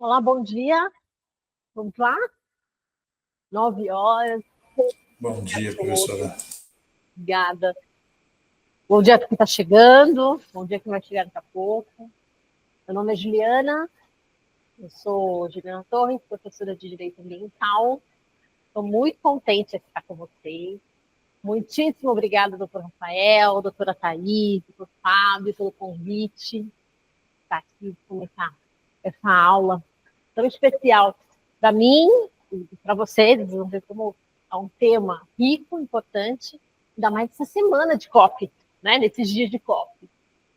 Olá, bom dia. Vamos lá? 9 horas. Bom dia, professora. Obrigada. Bom dia que está chegando. Bom dia que vai chegar daqui a pouco. Meu nome é Juliana. Eu sou Juliana Torres, professora de Direito Ambiental. Estou muito contente de estar com vocês. Muitíssimo obrigada, doutor Rafael, doutora Thaís, doutor Fábio, pelo convite. Estar aqui começar essa aula tão especial para mim e para vocês, vamos ver como é um tema rico, importante, ainda mais essa semana de COP, né? Nesses dias de COP.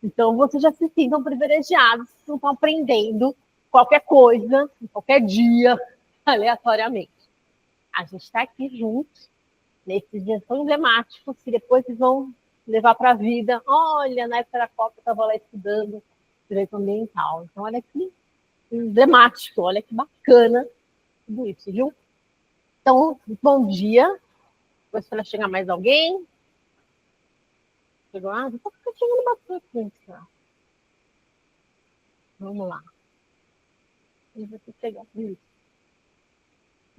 Então, vocês já se sintam privilegiados, não estão aprendendo qualquer coisa, qualquer dia, aleatoriamente. A gente está aqui juntos, nesses dias tão emblemáticos, que depois vocês vão levar para a vida. Olha, na época da COP eu estava lá estudando direito ambiental. Então, olha que emblemático, olha que bacana tudo isso, viu? Então, bom dia. Vou esperar chegar mais alguém. Chegou? Já está chegando bastante. Vamos lá. Eu vou ter que pegar isso.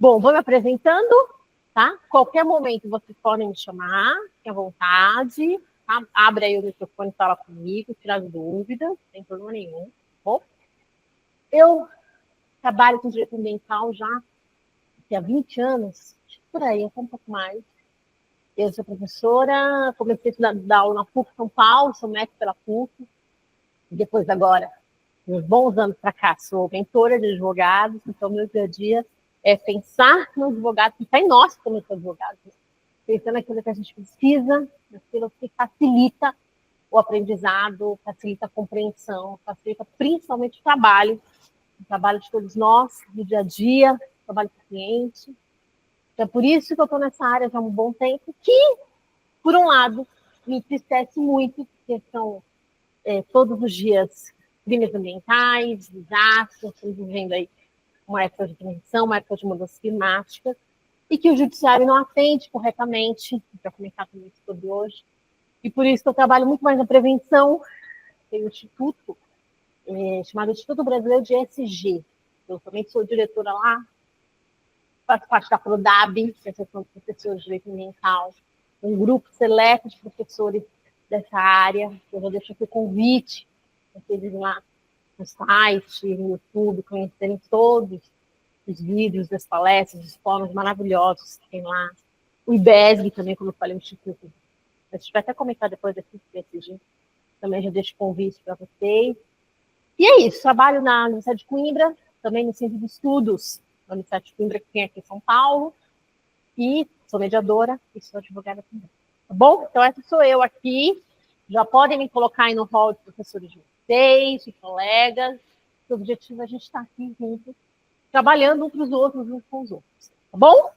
Bom, vou me apresentando, tá? Qualquer momento vocês podem me chamar, fiquem à vontade. Tá? Abre aí o microfone e fala comigo, tira as dúvidas, sem problema nenhum. Tá bom? Eu trabalho com direito ambiental já há 20 anos, por aí, até um pouco mais. Eu sou professora, comecei a dar aula na PUC São Paulo, sou mestre pela PUC. Depois, agora, uns bons anos para cá, sou mentora de advogados, então meu dia a dia é pensar no advogado, pensar em nós como advogados, pensando naquilo que a gente precisa, naquilo que facilita o aprendizado, facilita a compreensão, facilita principalmente o trabalho de todos nós, do dia a dia, o trabalho do cliente. Então, é por isso que eu estou nessa área já há um bom tempo, que, por um lado, me entristece muito, porque são todos os dias crimes ambientais, desastres, estamos vivendo aí uma época de transição, uma época de mudança climática, e que o judiciário não atende corretamente, para comentar também sobre hoje. E por isso que eu trabalho muito mais na prevenção. Tem um instituto chamado Instituto Brasileiro de ESG. Eu também sou diretora lá, faço parte da PRODAB, que é a Associação de Professores de Direito Ambiental, um grupo seleto de professores dessa área. Eu já deixo aqui o convite para vocês irem lá no site, no YouTube, conhecerem todos os vídeos das palestras, dos fóruns maravilhosos que tem lá. O IBESG também, como eu falei, o Instituto. A gente vai até comentar depois daqui, também já deixo o convite para vocês. E é isso, trabalho na Universidade de Coimbra, também no Centro de Estudos da Universidade de Coimbra, que tem aqui em São Paulo, e sou mediadora e sou advogada também. Tá bom? Então, essa sou eu aqui. Já podem me colocar aí no hall de professores de vocês, de colegas. O objetivo é a gente estar aqui juntos, trabalhando uns para os outros, uns com os outros. Tá bom?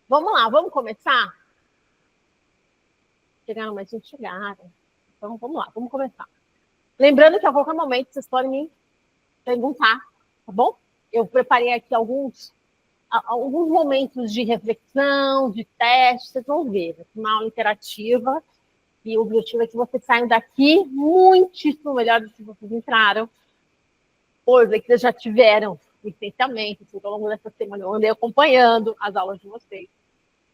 Vamos lá, vamos começar? Chegaram, mas não chegaram. Então, vamos lá, vamos começar. Lembrando que a qualquer momento vocês podem me perguntar, tá bom? Eu preparei aqui alguns momentos de reflexão, de teste, vocês vão ver. Uma aula interativa, e o objetivo é que vocês saiam daqui muitíssimo melhor do que vocês entraram, pois é que vocês já tiveram licenciamento, assim, ao longo dessa semana eu andei acompanhando as aulas de vocês.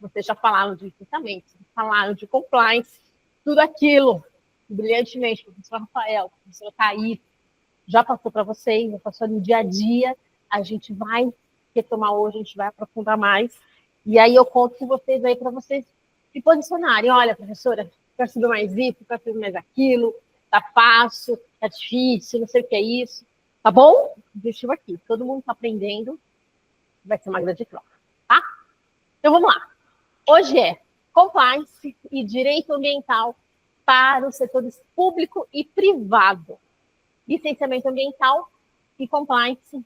Vocês já falaram de licenciamento, falaram de compliance, tudo aquilo, brilhantemente, o professor Rafael, o professor Thaís, já passou para vocês, já passou no dia a dia, a gente vai retomar hoje, a gente vai aprofundar mais, e aí eu conto com vocês aí para vocês se posicionarem. Olha, professora, quero saber mais isso, quero saber mais aquilo, tá fácil, tá difícil, não sei o que é isso, tá bom? Objetivo aqui, todo mundo está aprendendo, vai ser uma grande prova, tá? Então vamos lá. Hoje é compliance e direito ambiental para os setores público e privado. Licenciamento ambiental e compliance,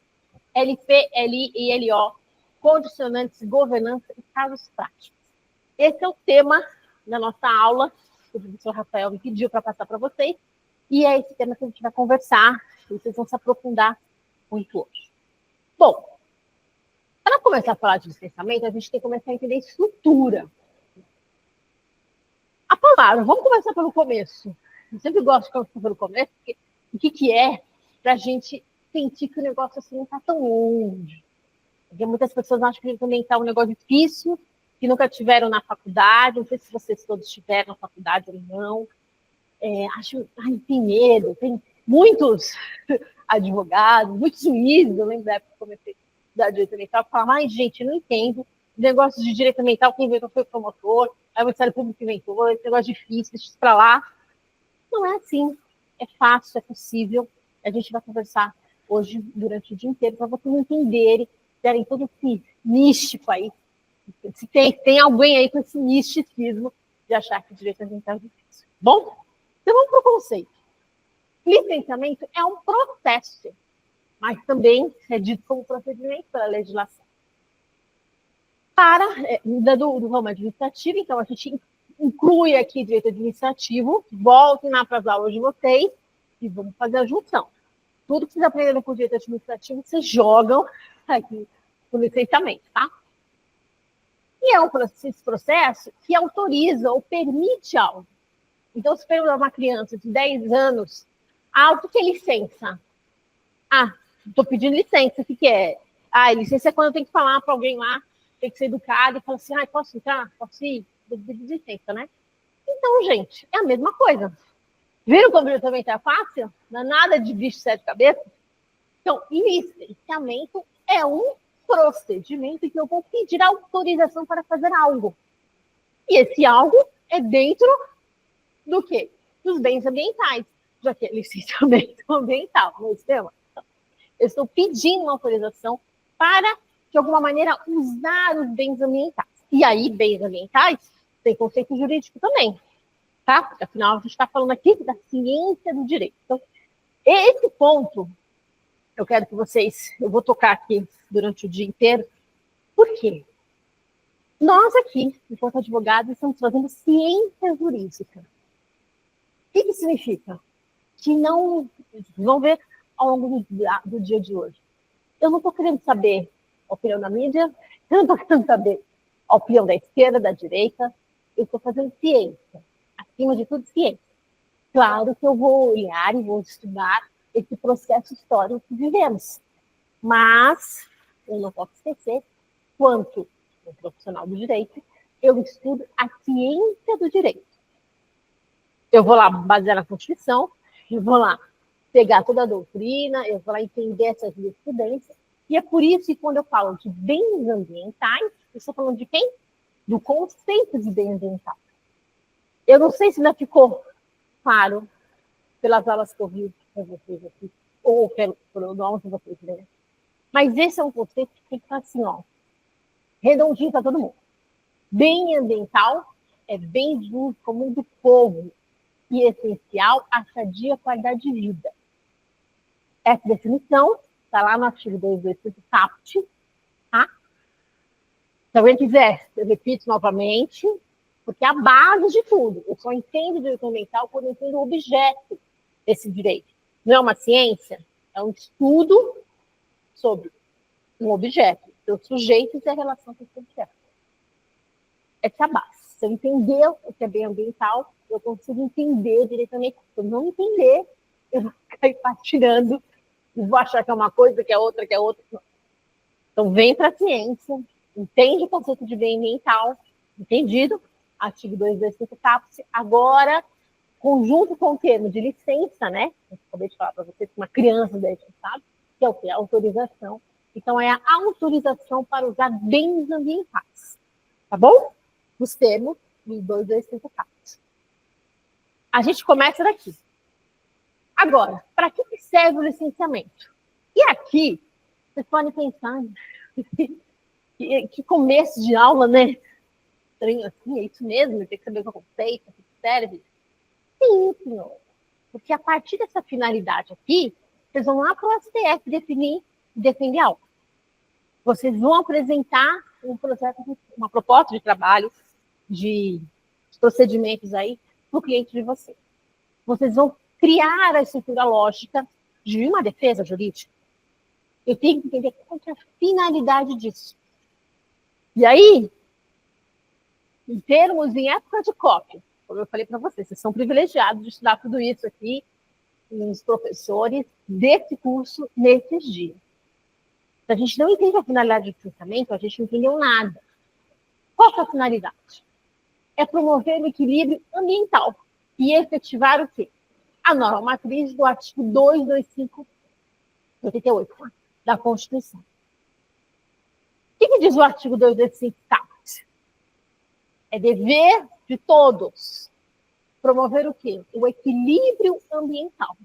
LP, LI e LO, condicionantes, governança e casos práticos. Esse é o tema da nossa aula, que o professor Rafael me pediu para passar para vocês, e é esse tema que a gente vai conversar, e vocês vão se aprofundar muito hoje. Bom, para começar a falar de licenciamento, a gente tem que começar a entender a estrutura. A palavra, vamos começar pelo começo. Eu sempre gosto de começar pelo começo, porque o que é, para a gente sentir que o negócio assim não está tão longe. Porque muitas pessoas acham que também está um negócio difícil, que nunca tiveram na faculdade, não sei se vocês todos tiveram na faculdade ou não. Acho, tem medo, tem muitos advogados, muitos juízes, eu lembro da época que comecei a estudar direito ambiental, que falavam, gente, eu não entendo, negócio de direito ambiental, quem inventou foi o promotor, aí o Ministério Público inventou, esse negócio difícil, deixa isso para lá. Não é assim, é fácil, é possível, a gente vai conversar hoje, durante o dia inteiro, para vocês entenderem, terem todo esse místico aí, se tem alguém aí com esse misticismo de achar que o direito ambiental é difícil. Bom, então vamos para o conceito. Licenciamento é um processo, mas também é dito como procedimento pela legislação. Do ramo administrativo, então a gente inclui aqui direito administrativo, voltem lá para as aulas de vocês e vamos fazer a junção. Tudo que vocês aprenderam com direito administrativo, vocês jogam aqui no licenciamento, tá? E é um processo que autoriza ou permite algo. Então, se perguntar uma criança de 10 anos, o que é licença? Estou pedindo licença, o que é? Licença é quando eu tenho que falar para alguém lá, tem que ser educado, e falar assim, posso entrar? Posso ir? Licença, né? Então, gente, é a mesma coisa. Viram como o direito ambiental é fácil? Não é nada de bicho de sete cabeças? Então, licenciamento é um procedimento que eu vou pedir autorização para fazer algo. E esse algo é dentro do quê? Dos bens ambientais, já que é licenciamento ambiental, não é isso? Então, eu estou pedindo uma autorização para, de alguma maneira, usar os bens ambientais. E aí, bens ambientais tem conceito jurídico também, tá? Porque, afinal, a gente está falando aqui da ciência do direito. Então, esse ponto, eu quero que eu vou tocar aqui durante o dia inteiro. Por quê? Nós aqui, enquanto advogados, estamos fazendo ciência jurídica. O que significa? Que não... Vão ver ao longo do dia de hoje. Eu não estou querendo saber a opinião da mídia, eu não estou querendo saber a opinião da esquerda, da direita, eu estou fazendo ciência. Acima de tudo, ciência. Claro que eu vou olhar e vou estudar esse processo histórico que vivemos. Mas eu não posso esquecer, quanto um profissional do direito, eu estudo a ciência do direito. Eu vou lá basear na Constituição, eu vou lá pegar toda a doutrina, eu vou lá entender essas jurisprudências, e é por isso que quando eu falo de bens ambientais, eu estou falando de quem? Do conceito de bem ambiental. Eu não sei se já ficou claro pelas aulas que eu vi com vocês aqui, ou pelo nome que vocês leram. Mas esse é um conceito que tem que estar assim, redondinho para todo mundo. Bem ambiental é bem de uso comum do povo e essencial à sadia qualidade de vida. Essa definição está lá no artigo 225 do CAPT, tá? Se alguém quiser, eu repito novamente, porque é a base de tudo. Eu só entendo direito ambiental quando eu entendo o objeto desse direito. Não é uma ciência, é um estudo sobre um objeto, seus sujeitos e a relação com esse objeto. Essa é a base. Se eu entender o que é bem ambiental, eu consigo entender diretamente. Se eu não entender, eu vou ficar partilhando e vou achar que é uma coisa, que é outra, que é outra. Então, vem para a ciência, entende o conceito de bem ambiental, entendido? Artigo 225 CAPT. Agora, conjunto com o termo de licença, né? Eu acabei de falar para vocês que uma criança deve sabe, que é o que? A autorização. Então, é a autorização para usar bens ambientais. Tá bom? Os termos de 225 CAPT. A gente começa daqui. Agora, para que serve o licenciamento? E aqui, vocês podem pensar, que começo de aula, né? Estranho assim, é isso mesmo, tem que saber o conceito, o que serve. Sim, senhor. Porque a partir dessa finalidade aqui, vocês vão lá para o STF defender algo. Vocês vão apresentar uma proposta de trabalho, de procedimentos aí, para o cliente de vocês. Vocês vão criar a estrutura lógica de uma defesa jurídica. Eu tenho que entender qual é a finalidade disso. E aí, em época de cópia, como eu falei para vocês são privilegiados de estudar tudo isso aqui os professores desse curso nesses dias. Se a gente não entende a finalidade do licenciamento, a gente não entendeu nada. Qual é a finalidade? É promover o equilíbrio ambiental e efetivar o quê? A norma matriz do artigo 225, 88, da Constituição. O que diz o artigo 225, caput? É dever de todos promover o quê? O equilíbrio ambiental.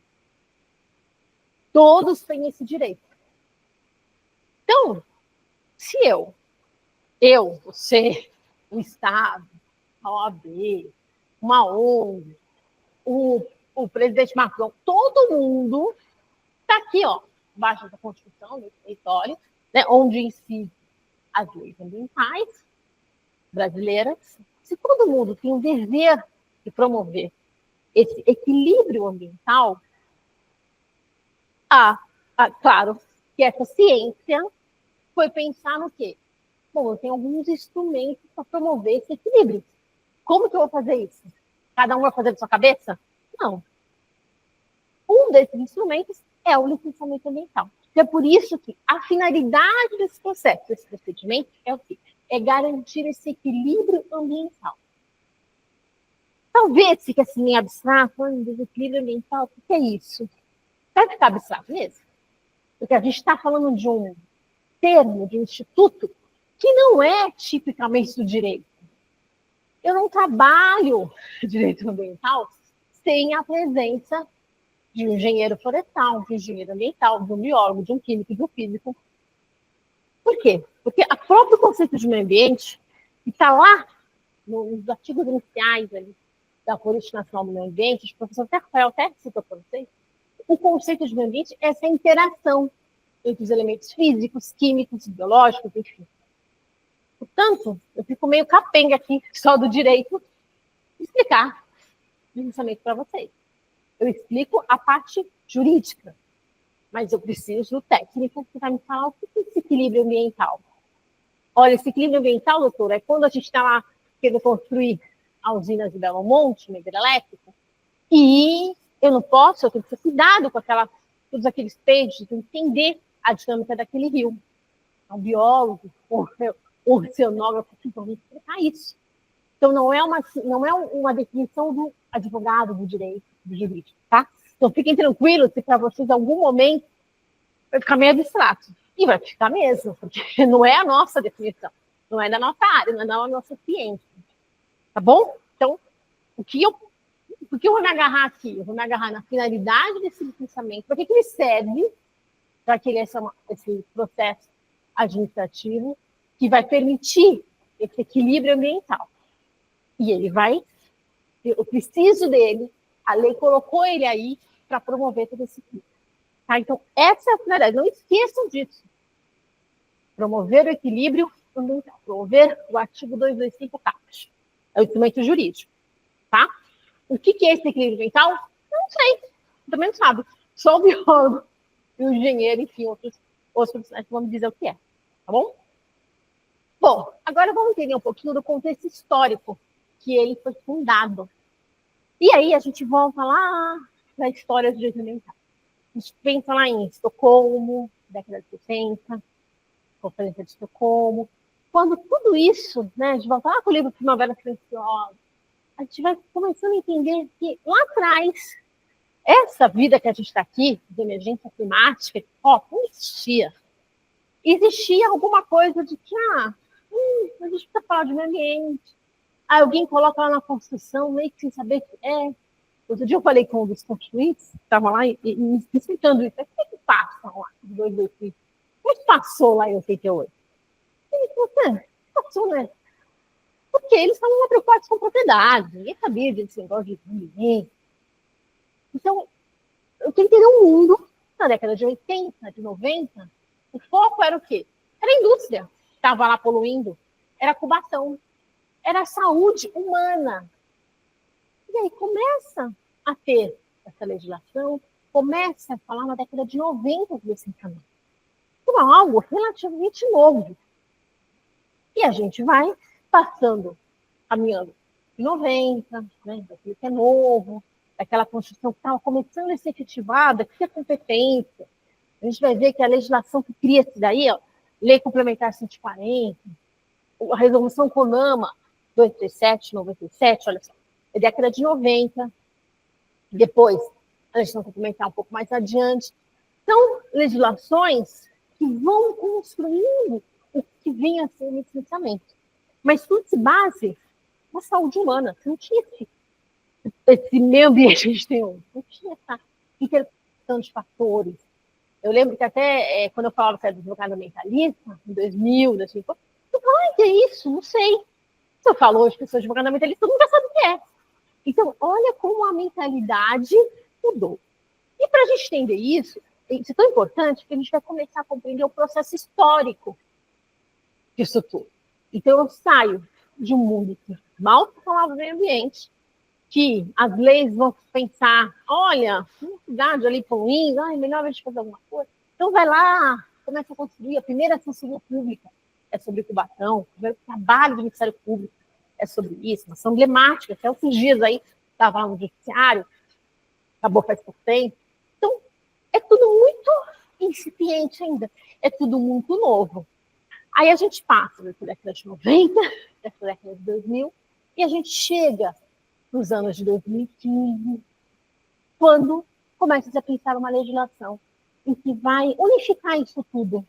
Todos têm esse direito. Então, se você, o Estado, a OAB, uma ONG, o presidente Macron, todo mundo está aqui, ó, embaixo da Constituição, no território, né, onde incide as leis ambientais brasileiras. Se todo mundo tem o dever de promover esse equilíbrio ambiental, claro que essa ciência foi pensar no quê? Bom, eu tenho alguns instrumentos para promover esse equilíbrio. Como que eu vou fazer isso? Cada um vai fazer da sua cabeça? Não. Um desses instrumentos é o licenciamento ambiental. É por isso que a finalidade desse processo, desse procedimento, é o quê? É garantir esse equilíbrio ambiental. Talvez fique assim meio abstrato, desequilíbrio ambiental, o que é isso? Vai ficar abstrato mesmo? Porque a gente está falando de um termo, de um instituto, que não é tipicamente do direito. Eu não trabalho direito ambiental sem a presença de um engenheiro florestal, de um engenheiro ambiental, de um biólogo, de um químico, de um físico. Por quê? Porque o próprio conceito de meio ambiente, que está lá nos artigos iniciais ali, da Política Nacional do Meio Ambiente, o professor Rafael até citou para vocês, o conceito de meio ambiente é essa interação entre os elementos físicos, químicos, biológicos, enfim. Portanto, eu fico meio capenga aqui, só do direito, de explicar justamente para vocês. Eu explico a parte jurídica, mas eu preciso do técnico que vai me falar o que é esse equilíbrio ambiental. Olha, esse equilíbrio ambiental, doutora, é quando a gente está lá querendo construir a usina de Belo Monte, uma hidrelétrica, e eu não posso, eu tenho que ter cuidado com todos aqueles peixes, entender a dinâmica daquele rio. Um biólogo, ou oceanógrafo, que vão explicar isso. Então, não é uma definição do advogado do direito, do jurídico, tá? Então, fiquem tranquilos se para vocês, em algum momento, vai ficar meio abstrato. E vai ficar mesmo, porque não é a nossa definição, não é da nossa área, não é da nossa ciência. Tá bom? Então, por que eu vou me agarrar aqui? Eu vou me agarrar na finalidade desse licenciamento. Para que ele serve? Para que ele é esse processo administrativo que vai permitir esse equilíbrio ambiental. E ele vai, eu preciso dele, a lei colocou ele aí para promover todo esse equilíbrio. Tá? Então, essa é a finalidade. Não esqueçam disso. Promover o equilíbrio ambiental. Promover o artigo 225 caput. É o instrumento jurídico. Tá? O que é esse equilíbrio ambiental? Não sei. Também não sabe. Só o biólogo e o engenheiro, enfim, outros profissionais vão me dizer o que é. Tá bom? Bom, agora vamos entender um pouquinho do contexto histórico que ele foi fundado. E aí a gente volta lá na história do direito ambiental. A gente pensa lá em Estocolmo, década de 60, Conferência de Estocolmo. Quando tudo isso, né, a gente volta lá com o livro Primavera Silenciosa, a gente vai começando a entender que lá atrás, essa vida que a gente está aqui, de emergência climática, não existia. Existia alguma coisa de que, a gente precisa falar de meio ambiente. Aí alguém coloca lá na Constituição, meio que sem saber o que é. Outro dia eu falei com um dos constituintes, estava lá e me explicando isso. O que passa lá, de 225? O que passou lá em 88? Ele falou, passou, né? Porque eles estavam preocupados com propriedade. Ninguém sabia desse negócio de ambiente. Então, eu tenho que entender um mundo, na década de 80, de 90, o foco era o quê? Era a indústria que estava lá poluindo. Era a cubação. Era a saúde humana. E aí começa a ter essa legislação, começa a falar na década de 90 desse encaminho. Então, é algo relativamente novo. E a gente vai passando, caminhando de 90, né, daquilo que é novo, aquela Constituição que estava começando a ser efetivada, que é competência. A gente vai ver que a legislação que cria isso daí, ó, Lei Complementar 140, a Resolução CONAMA 237, 97, olha só, é década de 90. Depois, a legislação complementar um pouco mais adiante. São legislações que vão construindo o que vem a ser o licenciamento. Mas tudo se base na saúde humana. Você não tinha esse meio ambiente que a gente tem hoje. Não tinha essa interpretação de fatores. Eu lembro que até quando eu falava que era advogada ambientalista, em 2000, assim, eu falava, que é isso? Não sei. Se eu falo hoje que eu sou advogada ambientalista, todo mundo já sabe o que é. Então, olha como a mentalidade mudou. E para a gente entender isso é tão importante que a gente vai começar a compreender o processo histórico disso tudo. Então, eu saio de um mundo que mal falava do meio ambiente, que as leis vão pensar, olha, uma cidade ali poluindo, é melhor a gente fazer alguma coisa. Então, vai lá, começa a construir. A primeira ação civil pública é sobre incubação, o primeiro trabalho do Ministério Público é sobre isso, uma ação emblemática, até outros dias aí, estava lá no judiciário, acabou faz pouco tempo. Então, é tudo muito incipiente ainda, é tudo muito novo. Aí a gente passa dessa década de 90, dessa década de 2000, e a gente chega nos anos de 2015, quando começa a pensar uma legislação em que vai unificar isso tudo.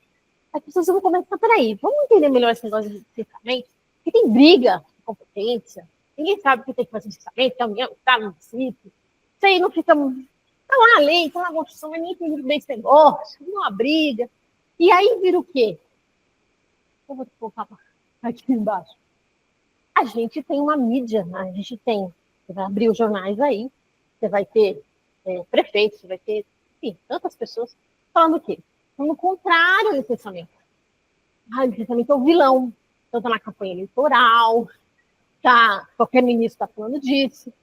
As pessoas vão começar, peraí, vamos entender melhor esse negócio de licenciamento, que tem briga de competência, ninguém sabe o que tem que fazer licenciamento, é a União, está no município, isso aí não fica... Está lá a lei, está lá a Constituição, mas ninguém entende bem esse negócio, não há briga. E aí vira o quê? Eu vou colocar aqui embaixo. A gente tem uma mídia, né? A gente tem, você vai abrir os jornais aí, você vai ter prefeitos, você vai ter, enfim, tantas pessoas falando o quê? Falando o contrário ao licenciamento. O licenciamento é o vilão. Então está na campanha eleitoral, qualquer ministro está falando disso,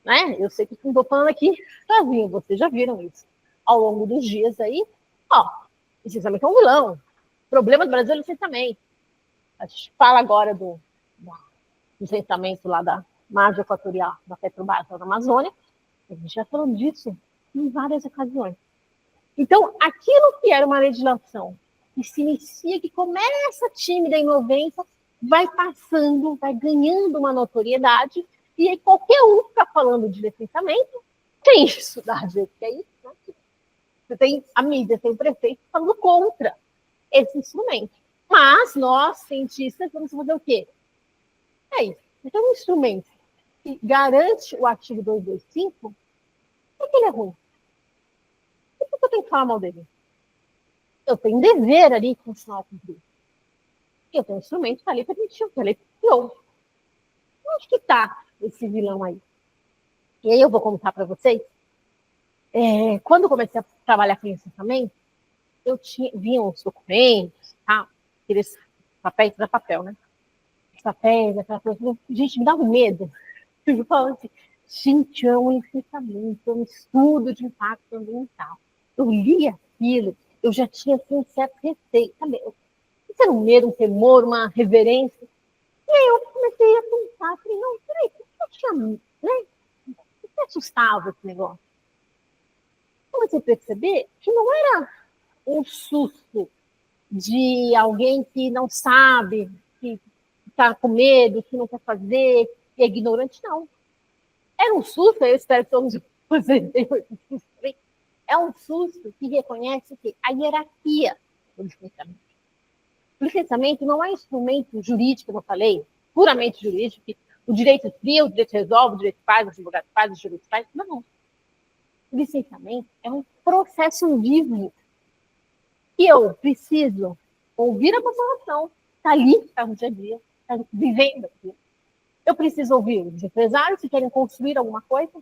né? Eu sei que não estou falando aqui sozinho, vocês já viram isso. Ao longo dos dias aí, licenciamento é um vilão. O problema do Brasil é o licenciamento. A gente fala agora do licenciamento lá da margem equatorial da Petrobras na Amazônia. A gente já falou disso em várias ocasiões. Então, aquilo que era uma legislação que se inicia, que começa tímida em 90, vai passando, vai ganhando uma notoriedade, e aí qualquer um que está falando de licenciamento tem isso, da jeito que é isso, né? Você tem a mídia, tem o prefeito falando contra esse instrumento. Mas nós, cientistas, vamos fazer o quê? É isso. Então, um instrumento que garante o artigo 225, por que ele é ruim? Por que eu tenho que falar mal dele? Eu tenho um dever ali constitucional cumprir. Eu tenho um instrumento que está ali permitindo, que a lei criou. Onde que está esse vilão aí? E aí eu vou contar para vocês. Quando eu comecei a trabalhar com licenciamento, vinham os documentos, aqueles papéis, da papel, né? Os papéis, aquela coisa. Gente, me dava medo. Eu falava assim, gente, é um licenciamento, é um estudo de impacto ambiental. Eu li aquilo, eu já tinha assim, um certo receio. Isso era um medo, um temor, uma reverência. E aí eu comecei a pensar, falei, não, peraí, por que eu tinha, né? Por que assustava esse negócio? Comecei a perceber que não era um susto de alguém que não sabe, que está com medo, que não quer fazer, que é ignorante, não. Era um susto, eu espero que todos vocês tenham esse susto também. É um susto que reconhece que a hierarquia do licenciamento. O licenciamento não é instrumento jurídico, como eu falei, puramente jurídico, que o direito cria, o direito resolve, o direito faz, o advogado faz, o juiz faz. Não. O licenciamento é um processo vivo que eu preciso ouvir a população, está ali, está no dia a dia, está vivendo aqui. Eu preciso ouvir os empresários que querem construir alguma coisa.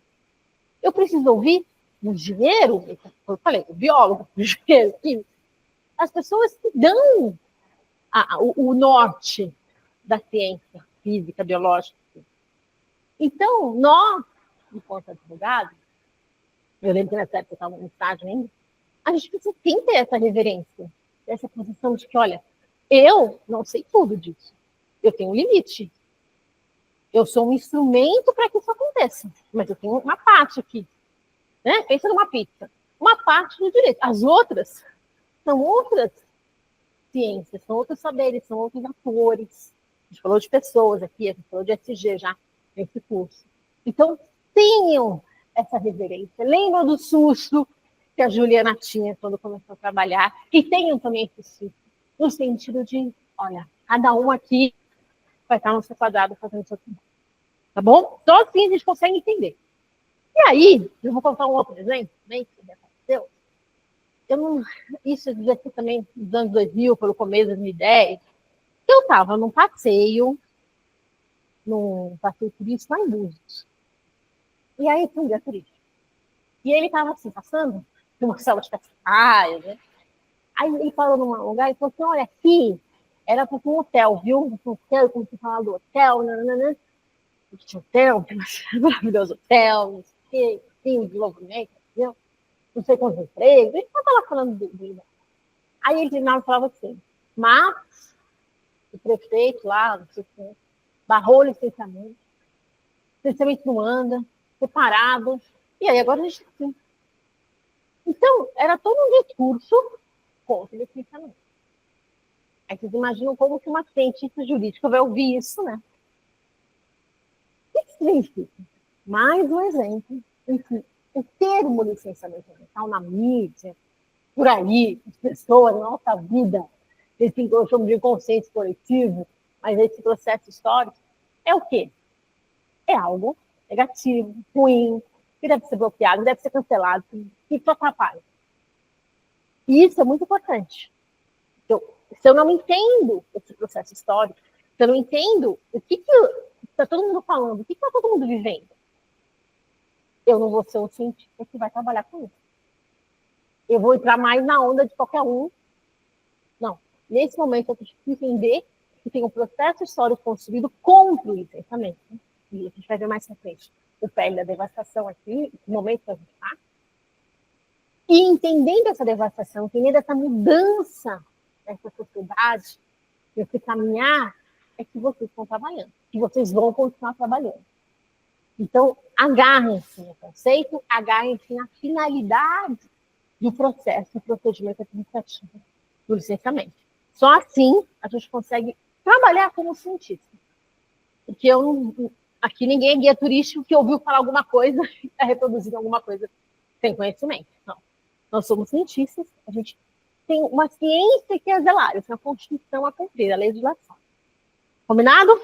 Eu preciso ouvir o engenheiro, eu falei, o biólogo, o engenheiro, as pessoas que dão o norte da ciência física, biológica. Então, nós, enquanto advogados, eu lembro que nessa época eu estava no estágio ainda, a gente precisa sim ter essa reverência, essa posição de que, olha, eu não sei tudo disso, eu tenho um limite. Eu sou um instrumento para que isso aconteça, mas eu tenho uma parte aqui né? Pensa numa pizza. Uma parte do direito. As outras são outras ciências, são outros saberes, são outros atores. A gente falou de pessoas aqui, a gente falou de SG já nesse curso. Então, tenham essa reverência. Lembram do susto que a Juliana tinha quando começou a trabalhar? E tenham também esse susto, no sentido de, olha, cada um aqui vai estar no seu quadrado fazendo o seu trabalho. Tá bom? Então, assim, a gente consegue entender. E aí, eu vou contar um outro exemplo também, que aconteceu. Isso devia ser também nos anos 2000, pelo começo de 2010. Eu estava num passeio turístico lá em Búzios. E aí, foi um guia turístico. E ele estava assim, passando, de uma sala de praia, né? Aí ele parou num lugar e falou assim, olha, aqui era para um hotel, viu? Um hotel, como você fala do hotel, nananã. Tinha hotel, maravilhoso hotel, não sei o que, desenvolvimento, entendeu? Não sei quantos empregos. Ele estava lá falando do. Aí ele falava assim, mas o prefeito lá, não sei o que, barrou o licenciamento não anda, separado. E aí agora a gente tem. Então, era todo um discurso contra o licenciamento. Aí vocês imaginam como que uma cientista jurídica vai ouvir isso, né? O que significa? Mais um exemplo em que o termo licenciamento ambiental na mídia, por aí, as pessoas, na nossa vida, esse que eu chamo de consciência coletivo, mas esse processo histórico, é o quê? É algo negativo, ruim, que deve ser bloqueado, deve ser cancelado, que só atrapalha. E isso é muito importante. Se eu não entendo esse processo histórico, se eu não entendo o que está todo mundo falando, o que está todo mundo vivendo, eu não vou ser um cientista que vai trabalhar com isso. Eu vou entrar mais na onda de qualquer um. Não. Nesse momento, eu preciso entender que tem um processo histórico construído contra o licenciamento. E a gente vai ver mais pra frente o pé da devastação aqui, o momento que a gente está. E entendendo essa devastação, entendendo essa mudança dessa sociedade, esse caminhar, é que vocês estão trabalhando, que vocês vão continuar trabalhando. Então, agarrem-se no conceito, agarrem-se na finalidade do processo e procedimento administrativo do licenciamento. Só assim a gente consegue trabalhar como cientista. Porque aqui ninguém é guia turístico que ouviu falar alguma coisa e está reproduzindo alguma coisa sem conhecimento. Não. Nós somos cientistas, a gente tem uma ciência que é zelar, isso é a Constituição a cumprir, a legislação. Combinado?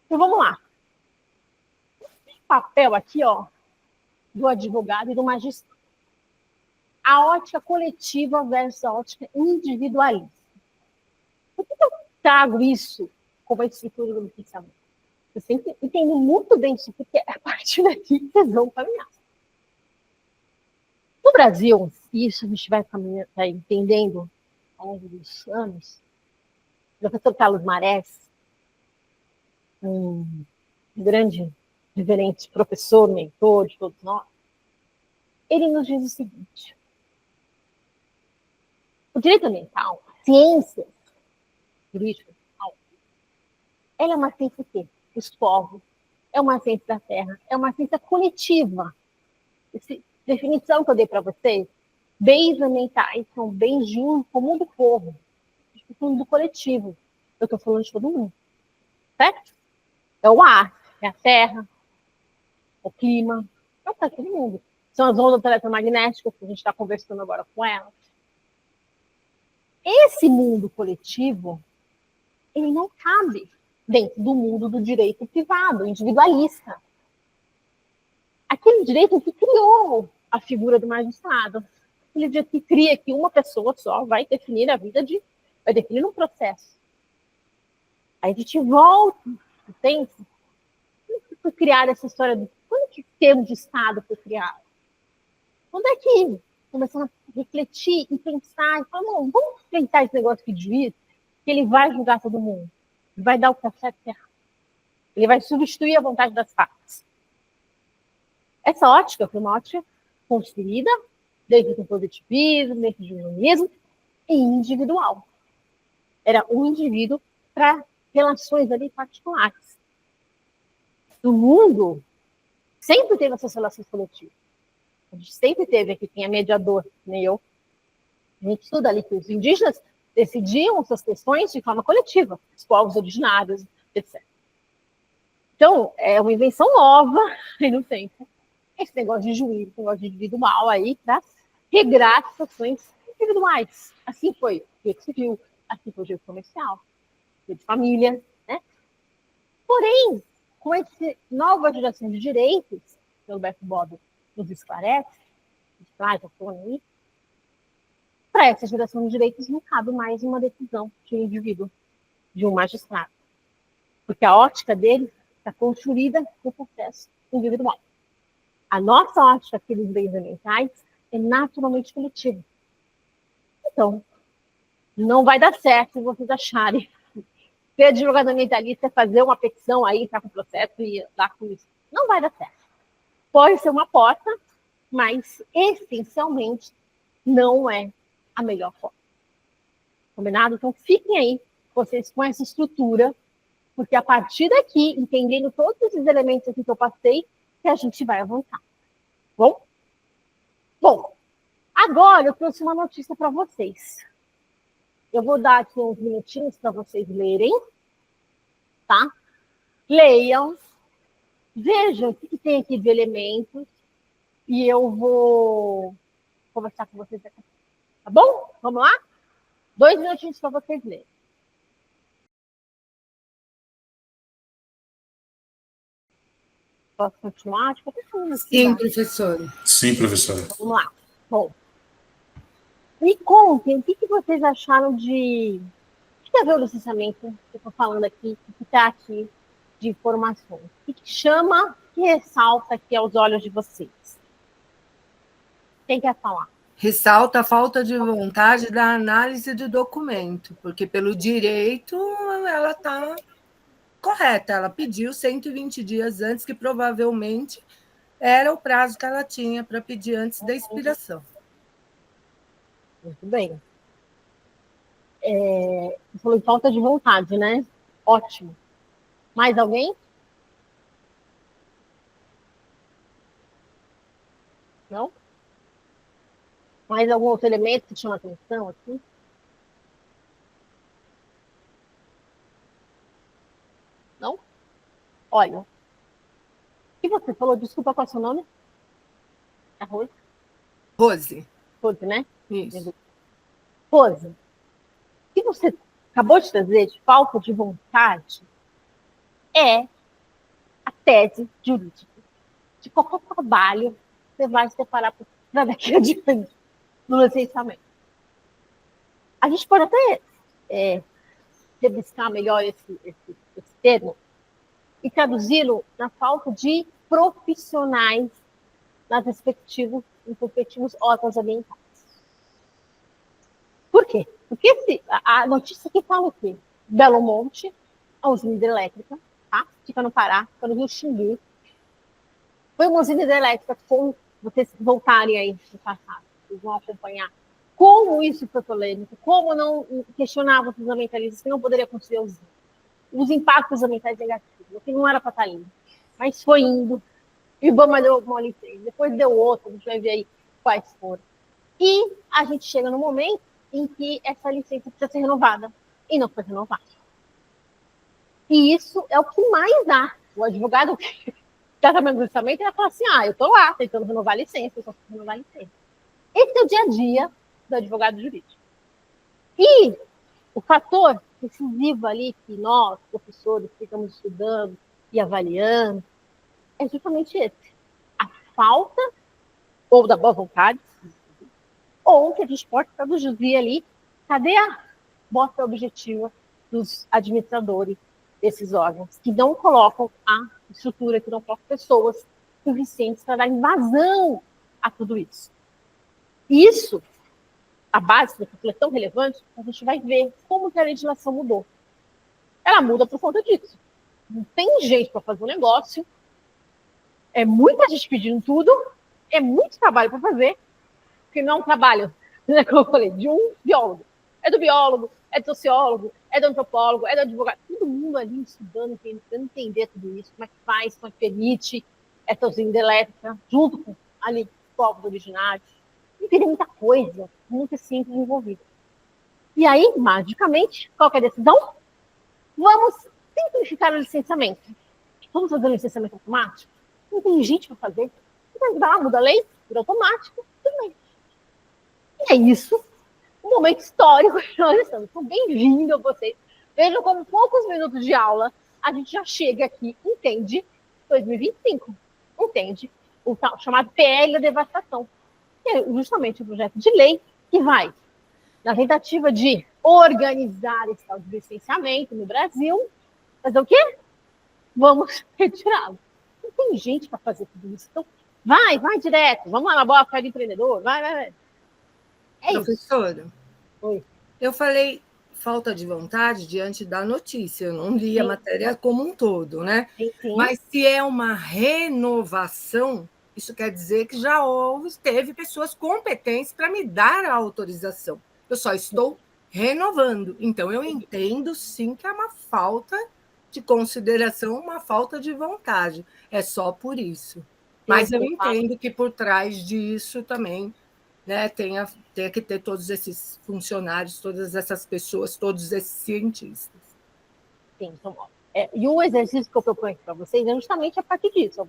Então vamos lá. O papel aqui, ó, do advogado e do magistrado. A ótica coletiva versus a ótica individualista. Por que eu trago isso como a estrutura do licenciamento? Eu sempre entendo muito bem isso, porque é a partir daqui que vocês vão caminhar. No Brasil, isso a gente vai entendendo ao longo dos anos. O professor Carlos Marés, um grande, reverente professor, mentor de todos nós, ele nos diz o seguinte: o direito ambiental, a ciência jurídica ambiental, ela é uma ciência que os povos, é uma ciência da terra, é uma ciência coletiva. Essa definição que eu dei para vocês, bens ambientais são bens de um comum do povo, do coletivo. Eu estou falando de todo mundo, certo? É o ar, é a terra, o clima, é para todo mundo. São as ondas eletromagnéticas que a gente está conversando agora com elas. Esse mundo coletivo, ele não cabe dentro do mundo do direito privado, individualista. Aquele direito que criou a figura do magistrado. Aquele direito que cria que uma pessoa só vai definir a vida vai definir um processo. Aí a gente volta no tempo. Quando foi criada essa história quando que o termo de Estado foi criado? Quando é que começaram a refletir e pensar e falar, não, vamos enfrentar esse negócio aqui de juiz, que ele vai julgar todo mundo, vai dar o que é certo e errado. Ele vai substituir a vontade das partes. Essa ótica foi uma ótica construída dentro do positivismo, dentro do humanismo e individual. Era um indivíduo para relações ali particulares. No mundo, sempre teve essas relações coletivas. A gente sempre teve aqui, quem é mediador, nem eu. A gente estuda ali que os indígenas decidiam suas questões de forma coletiva, os povos originários, etc. Então, é uma invenção nova aí no tempo. Esse negócio de juízo, esse negócio de individual aí, para regrar situações individuais. Assim foi o direito civil, assim foi o direito comercial, o direito de família, né? Porém, com essa nova geração de direitos, que o Alberto Bob nos esclarece, traz à tona aí, para essa geração de direitos não cabe mais uma decisão de um indivíduo, de um magistrado. Porque a ótica dele está construída no processo individual. A nossa ótica aqui dos bens ambientais é naturalmente coletiva. Então, não vai dar certo se vocês acharem que advogado ambientalista é fazer uma petição aí, tá com o processo e dar com isso. Não vai dar certo. Pode ser uma porta, mas essencialmente não é a melhor forma. Combinado? Então, fiquem aí, vocês com essa estrutura, porque a partir daqui, entendendo todos esses elementos aqui que eu passei, que a gente vai avançar. Bom? Bom, agora eu trouxe uma notícia para vocês. Eu vou dar aqui uns minutinhos para vocês lerem, tá? Leiam, vejam o que tem aqui de elementos e eu vou conversar com vocês aqui. Tá bom? Vamos lá? 2 minutinhos para vocês lerem. Posso continuar? Acho que eu preciso. Sim, professora. Sim, professora. Vamos lá. Bom, me contem o que vocês acharam de... O que é ver o licenciamento que eu estou falando aqui, que está aqui de informações? O que chama, que ressalta aqui aos olhos de vocês? Quem quer falar? Ressalta a falta de vontade da análise do documento, porque pelo direito ela está correta, ela pediu 120 dias antes, que provavelmente era o prazo que ela tinha para pedir antes da expiração. Muito bem. Você falou de falta de vontade, né? Ótimo. Mais alguém? Não? Mais algum outro elemento que chama atenção aqui? Não? Olha, o que você falou? Desculpa, qual é o seu nome? É Rose? Rose. Rose, né? Isso. Rose, o que você acabou de trazer de falta de vontade é a tese jurídica de qualquer trabalho que você vai se separar para daqui adiante no licenciamento. A gente pode até rebuscar melhor esse termo e traduzi-lo na falta de profissionais nos respectivos órgãos ambientais. Por quê? Porque a notícia aqui fala o quê? Belo Monte, a usina hidrelétrica, tá? Fica no Pará, fica no Rio Xingu. Foi uma usina hidrelétrica, com vocês voltarem aí no passado, vocês vão acompanhar como isso foi polêmico, como não questionava os ambientalistas que não poderia construir a usina. Os impactos ambientais negativos, que não era para estar indo, mas foi indo. E o Ibama deu uma licença, depois deu outra, a gente vai ver aí quais foram. E a gente chega no momento em que essa licença precisa ser renovada, e não foi renovada. E isso é o que mais dá. O advogado que está trabalhando no licenciamento, ele fala assim, eu estou lá tentando renovar a licença, eu só preciso renovar a licença. Esse é o dia a dia do advogado jurídico. E o fator decisivo ali que nós, professores, ficamos estudando e avaliando, é justamente esse. A falta, ou da boa vontade, ou que a gente pode traduzir ali, cadê a mostra objetiva dos administradores desses órgãos, que não colocam a estrutura, que não colocam pessoas suficientes para dar invasão a tudo isso. Isso, a base daquilo é tão relevante, a gente vai ver como que a legislação mudou. Ela muda por conta disso. Não tem jeito para fazer um negócio, é muita gente pedindo tudo, é muito trabalho para fazer, porque não é um trabalho, né, como eu falei, de um biólogo. É do biólogo, é do sociólogo, é do antropólogo, é do advogado. Todo mundo ali estudando, tentando entender tudo isso, como é que faz, como é que permite essa usina elétrica, junto com ali povos originários, não teria muita coisa, muito simples envolvida. E aí, magicamente, qual que é a decisão? Vamos simplificar o licenciamento. Vamos fazer um licenciamento automático? Não tem gente para fazer. Vai lá, muda a lei, vira automático, tudo bem. E é isso, um momento histórico que nós estamos. Então, bem-vindo a vocês. Vejam como poucos minutos de aula a gente já chega aqui, entende 2025, entende o tal, chamado PL da devastação, que é justamente o projeto de lei que vai, na tentativa de organizar esse tal de licenciamento no Brasil, fazer o quê? Vamos retirá-lo. Não tem gente para fazer tudo isso. Então, vai direto. Vamos lá na boa fé do empreendedor. Vai. É Professora, isso. Oi. Eu falei falta de vontade diante da notícia. Eu não li a matéria como um todo, né? Sim. Mas se é uma renovação, isso quer dizer que já teve pessoas competentes para me dar a autorização. Eu só estou renovando. Então, eu entendo, sim, que é uma falta de consideração, uma falta de vontade. É só por isso. Mas eu entendo que por trás disso também, né, tem que ter todos esses funcionários, todas essas pessoas, todos esses cientistas. Sim, então, e o exercício que eu proponho para vocês é justamente a partir disso.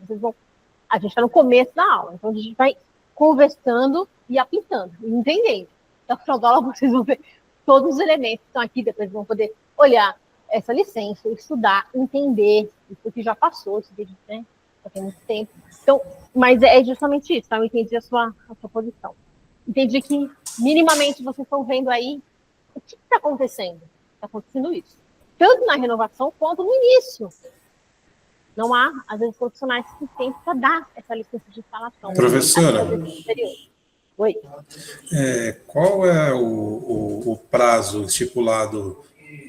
A gente está no começo da aula, então a gente vai conversando e aplicando, e entendendo. Então, no final da aula, vocês vão ver todos os elementos que estão aqui, depois vão poder olhar essa licença, estudar, entender isso que já passou, isso que, né, já tem muito tempo. Então, mas é justamente isso, tá? Eu entendi a sua posição. Entendi que, minimamente, vocês estão vendo aí o que está acontecendo. Está acontecendo isso. Tanto na renovação quanto no início. Não há, às vezes, profissionais que têm para dar essa licença de instalação. Professora, oi. Qual é o prazo estipulado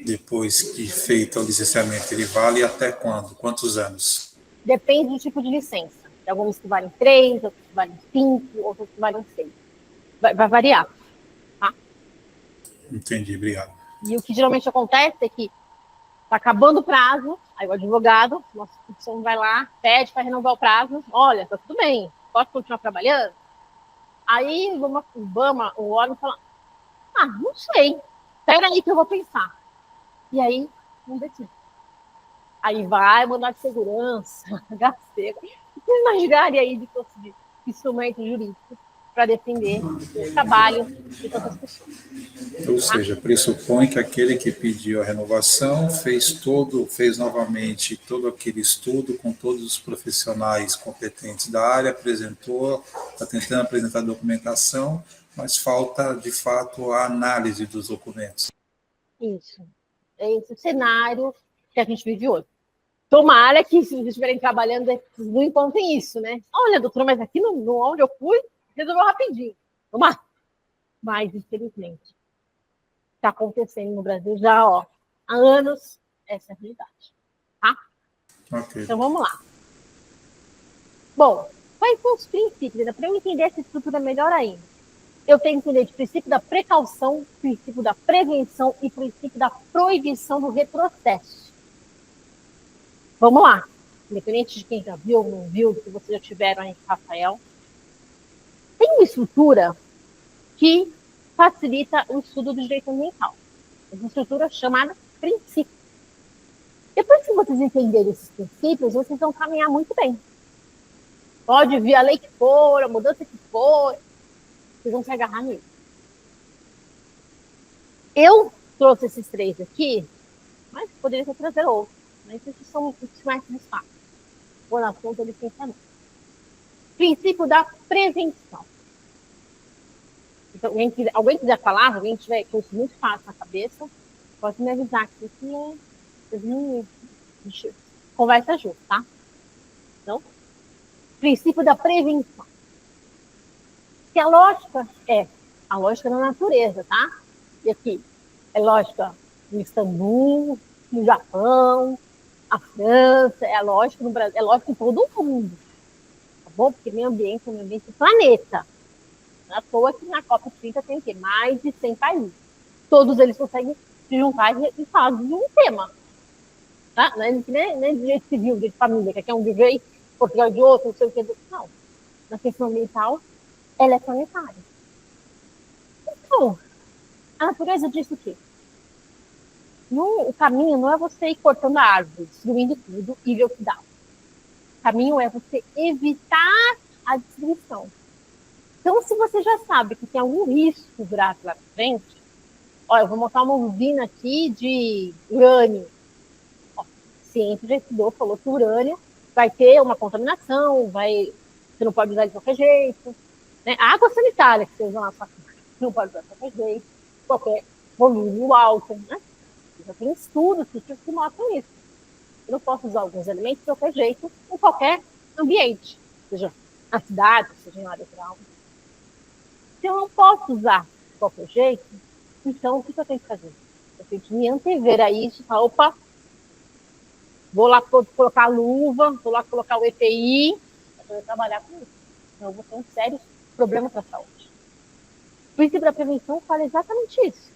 depois que feito o licenciamento? Ele vale até quando? Quantos anos? Depende do tipo de licença. Tem alguns que valem 3, outros que valem 5, outros que valem 6. Vai variar. Tá? Entendi, obrigado. E o que geralmente acontece é que está acabando o prazo, aí o advogado, nossa instituição vai lá, pede para renovar o prazo, olha, está tudo bem, pode continuar trabalhando? Aí o órgão fala, não sei, espera aí que eu vou pensar. E aí, não decide. Aí vai mandar de segurança, HC, uma engenharia aí de conseguir instrumentos jurídicos para defender o trabalho de todas as pessoas. Ou seja, pressupõe que aquele que pediu a renovação fez novamente todo aquele estudo com todos os profissionais competentes da área, está tentando apresentar a documentação, mas falta, de fato, a análise dos documentos. Isso. É esse o cenário que a gente vive hoje. Tomara que, se vocês estiverem trabalhando, não encontrem isso, né? Olha, doutora, mas aqui no onde eu fui, resolveu rapidinho. Tomara. Mas, infelizmente, está acontecendo no Brasil já, há anos, essa é a realidade. Tá? Okay. Então, vamos lá. Bom, quais são os princípios? Para eu entender essa estrutura melhor ainda, eu tenho que entender de princípio da precaução, princípio da prevenção e princípio da proibição do retrocesso. Vamos lá. Independente de quem já viu ou não viu, se vocês já tiveram aí, Rafael. Tem uma estrutura que facilita o estudo do direito ambiental. Essa estrutura chamada princípio. Depois que vocês entenderem esses princípios, vocês vão caminhar muito bem. Pode vir a lei que for, a mudança que for, vocês vão se agarrar nisso. Eu trouxe esses 3 aqui, mas poderia ter trazer outros. Mas esses são os mais destacados. Vou na conta do licenciamento. Princípio da prevenção. Então, alguém quiser falar, alguém tiver com isso muito fácil na cabeça, pode me avisar que isso é conversa junto, tá? Então, princípio da prevenção. Que a lógica é a lógica da natureza, tá? E aqui, é lógica no Istambul, no Japão, a França, é a lógica no Brasil, é lógica em todo o mundo. Tá bom? Porque meio ambiente é o meio ambiente do planeta. Não é à toa que na COP30 tem o quê? Mais de 100 países. Todos eles conseguem se juntar e fazem um tema. Tá? Não é nem direito civil, direito de família, que aqui é um de um jeito, Portugal de outro, não sei o que. Não. Na questão ambiental, ela é planetária. Então, a natureza diz o quê? O caminho não é você ir cortando a árvore, destruindo tudo e ver o que dá. O caminho é você evitar a destruição. Então, se você já sabe que tem algum risco grave lá na frente, ó, eu vou montar uma usina aqui de urânio. Ó, a ciência já estudou, falou que o urânio vai ter uma contaminação, você não pode usar de qualquer jeito. Né? A água sanitária que você usa na sua casa, não pode usar de qualquer jeito, qualquer volume alto. Né? Já tem estudos que mostram isso. Eu não posso usar alguns elementos de qualquer jeito, em qualquer ambiente, seja na cidade, seja em área rural. Se eu não posso usar de qualquer jeito, então o que eu tenho que fazer? Eu tenho que me antever a isso e falar, opa, vou lá colocar a luva, vou lá colocar o EPI para poder trabalhar com isso. Então eu vou ter um sério problema para a saúde. O princípio da prevenção fala exatamente isso.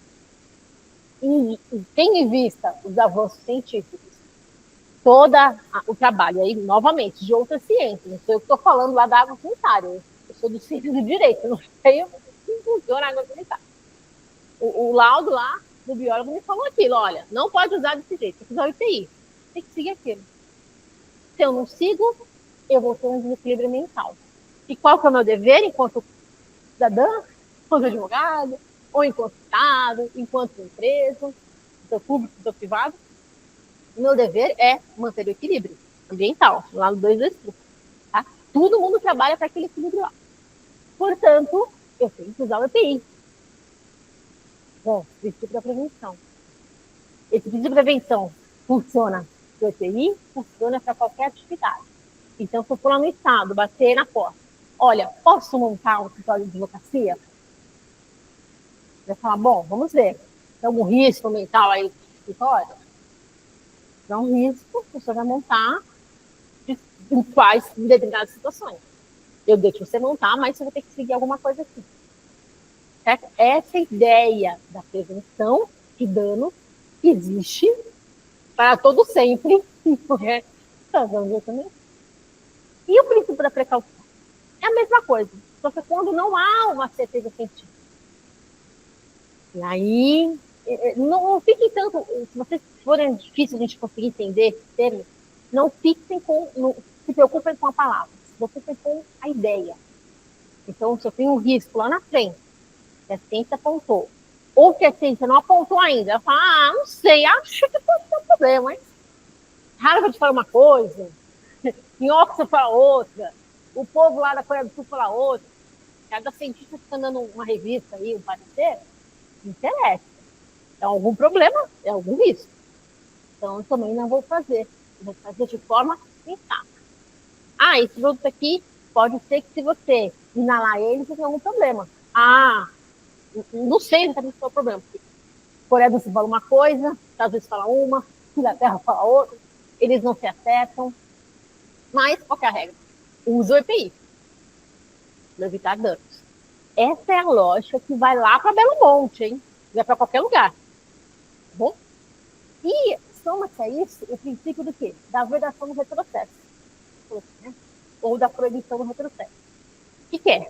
E tendo em vista os avanços científicos, todo o trabalho, aí, novamente, de outras ciências, não sei o que estou falando lá da água sanitária, eu sou do ciência do direito, eu não sei como funciona a água sanitária. O laudo lá do biólogo me falou aquilo, olha, não pode usar desse jeito, tem que usar o IPI, tem que seguir aquilo. Se eu não sigo, eu vou ter um desequilíbrio mental. E qual que é o meu dever enquanto cidadã, enquanto advogado, ou enquanto Estado, enquanto empresa, setor público, setor privado? O meu dever é manter o equilíbrio ambiental, lá no 225. Tá? Todo mundo trabalha para aquele equilíbrio lá. Portanto, eu tenho que usar o EPI. Bom, princípio da prevenção. Esse princípio da prevenção funciona para o EPI, funciona para qualquer atividade. Então, se eu for lá no Estado, bater na porta, olha, posso montar um escritório de advocacia? Vai falar, bom, vamos ver. Tem algum risco mental aí no escritório? É um risco que você vai montar em determinadas situações. Eu deixo você montar, mas você vai ter que seguir alguma coisa aqui. Certo? Essa ideia da prevenção de dano existe para todo sempre. E o princípio da precaução? É a mesma coisa, só que quando não há uma certeza científica. E aí, não fiquem tanto, se vocês forem difíceis a gente conseguir entender esse termo, não se preocupem com a palavra, se preocupem com a ideia. Então, se eu tenho um risco lá na frente, que a ciência apontou, ou que a ciência não apontou ainda, ela fala, não sei, acho que pode ter um problema, hein? Harvard fala uma coisa, em Oxford fala outra, o povo lá da Coreia do Sul fala outra, cada cientista fica dando uma revista aí, um parecer, não interessa. É algum problema, é algum risco. Então, eu também não vou fazer. Eu vou fazer de forma sensata. Ah, esse produto aqui, pode ser que se você inalar ele, você tenha algum problema. Ah, não sei exatamente qual é o problema. Coreia do Sul fala uma coisa, Estados Unidos fala uma, Inglaterra fala outra, eles não se acertam. Mas, qual que é a regra? Usa o EPI para evitar danos. Essa é a lógica que vai lá para Belo Monte, hein? Vai para qualquer lugar. Tá bom? E soma-se a isso o princípio do quê? Da vedação do retrocesso. Né? Ou da proibição do retrocesso. O que é?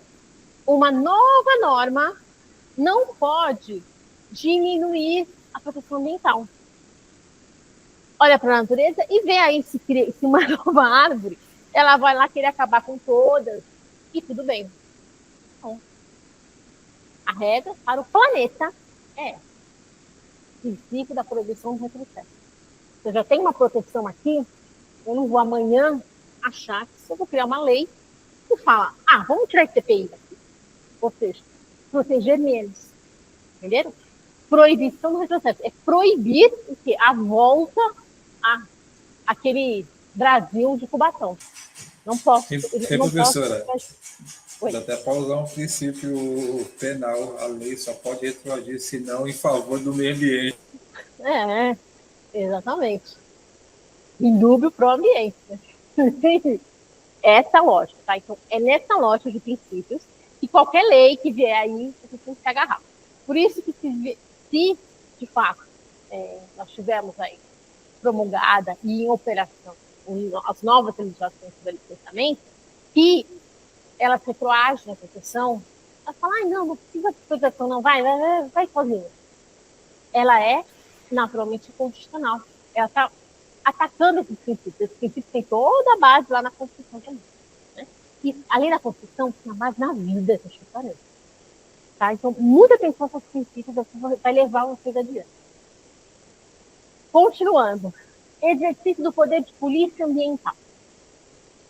Uma nova norma não pode diminuir a proteção ambiental. Olha para a natureza e vê aí se uma nova árvore ela vai lá querer acabar com todas e tudo bem. Então, a regra para o planeta é o princípio da proibição do retrocesso. Você já tem uma proteção aqui, eu não vou amanhã achar que se eu vou criar uma lei que fala, vamos tirar esse EPI daqui. Ou seja, proteger menos. Entenderam? Proibição do retrocesso. É proibir o quê? A volta àquele Brasil de Cubatão. Não posso. Professora, dá até para usar um princípio penal. A lei só pode retroagir, se não, em favor do meio ambiente. Exatamente. Indúbio pro ambiente. Essa lógica, tá? Então, é nessa lógica de princípios que qualquer lei que vier aí, a gente tem que se agarrar. Por isso que se de fato, nós tivermos aí promulgada e em operação as novas legislações sobre licenciamento, que ela se retroage na proteção, ela fala, ai, não precisa de proteção, não, vai sozinha. Ela é naturalmente constitucional. Ela está atacando esses princípios. Esses princípios têm toda a base lá na Constituição também. Né? E, além da Constituição, tem a base na vida, tá? Então, muita atenção com os princípios, vai levar vocês adiante. Continuando. Exercício do poder de polícia ambiental.